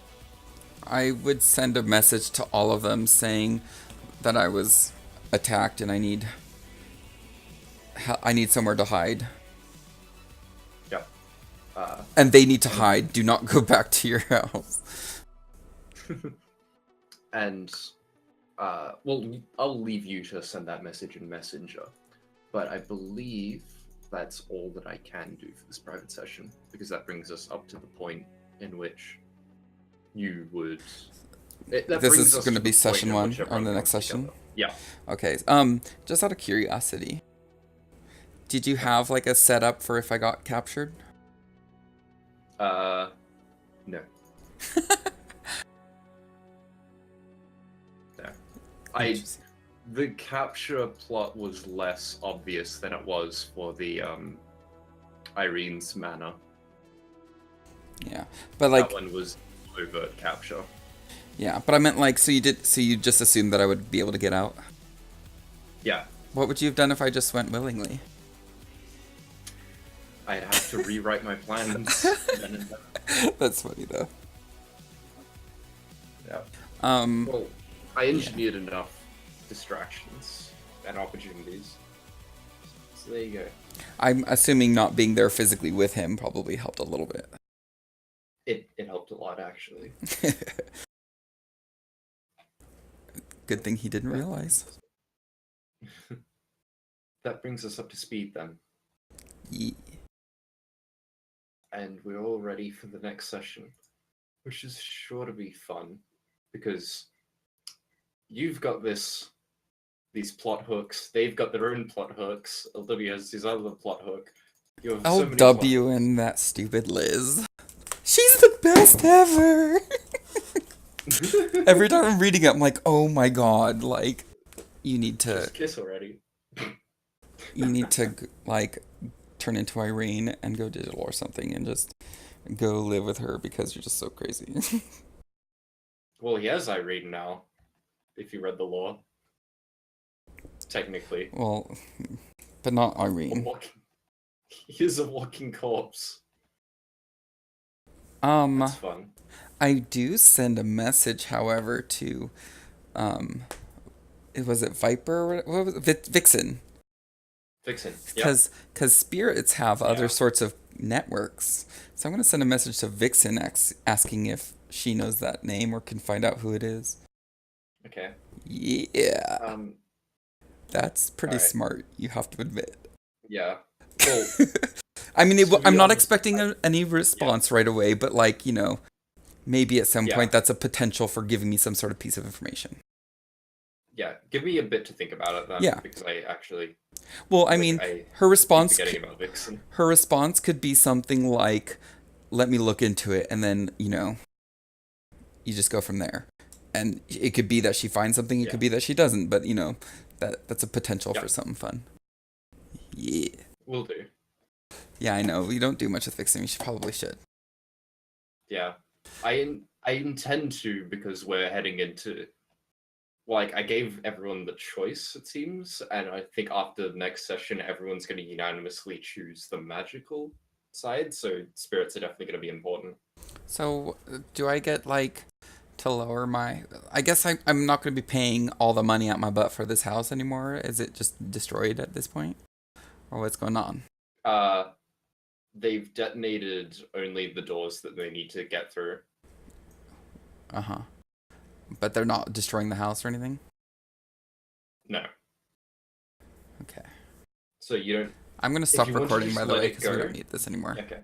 I would send a message to all of them saying that I was attacked and I need somewhere to hide. Yep. And they need to hide. Do not go back to your house. And well, I'll leave you to send that message in Messenger, but I believe that's all that I can do for this private session, because that brings us up to the point in which you would. This is going to be session 1 on the next session? Yeah. Okay. Just out of curiosity, did you have like a setup for if I got captured? No. No. The capture plot was less obvious than it was for the Irene's manor. Yeah, but like that one was overt capture. Yeah, but I meant like, so you just assumed that I would be able to get out? Yeah. What would you have done if I just went willingly? I'd have to rewrite my plans. Then and there. That's funny though. Yeah. Um, Well, I engineered enough distractions and opportunities. So there you go. I'm assuming not being there physically with him probably helped a little bit. It helped a lot, actually. Good thing he didn't realize. That brings us up to speed then. Yeah. And we're all ready for the next session, which is sure to be fun, because you've got these plot hooks, they've got their own plot hooks, Olivia has his other plot hook. You have so many W and that stupid Liz. She's the best ever! Every time I'm reading it, I'm like, oh my god, like, you need to... Just kiss already. You need to, like, turn into Irene and go digital or something and just go live with her because you're just so crazy. Well, he has Irene now, if you read the lore. Technically. Well, but not Irene. He is a walking corpse. That's fun. I do send a message, however, to, was it Viper? What was it? Vixen. Vixen. Because spirits have other sorts of networks. So I'm going to send a message to Vixen asking if she knows that name or can find out who it is. Okay. Yeah. That's pretty smart, you have to admit. Yeah. Well, I mean, I'm not expecting any response right away, but like, you know, maybe at some point that's a potential for giving me some sort of piece of information. Yeah, give me a bit to think about it then. Yeah. Because I actually... Well, I mean, her response... Forgetting about Vixen. Her response could be something like, let me look into it, and then, you know, you just go from there. And it could be that she finds something, it could be that she doesn't, but, you know, that's a potential for something fun. Yeah. Will do. Yeah, I know. We don't do much with Vixen. We probably should. Yeah. I intend to, because we're heading into... Like, I gave everyone the choice, it seems, and I think after the next session, everyone's going to unanimously choose the magical side, so spirits are definitely going to be important. So, do I get, like, to lower my... I guess I'm not going to be paying all the money out my butt for this house anymore? Is it just destroyed at this point? Or what's going on? They've detonated only the doors that they need to get through. Uh-huh. But they're not destroying the house or anything? No. Okay. So you don't... I'm going to stop recording, by the way, because we don't need this anymore. Okay.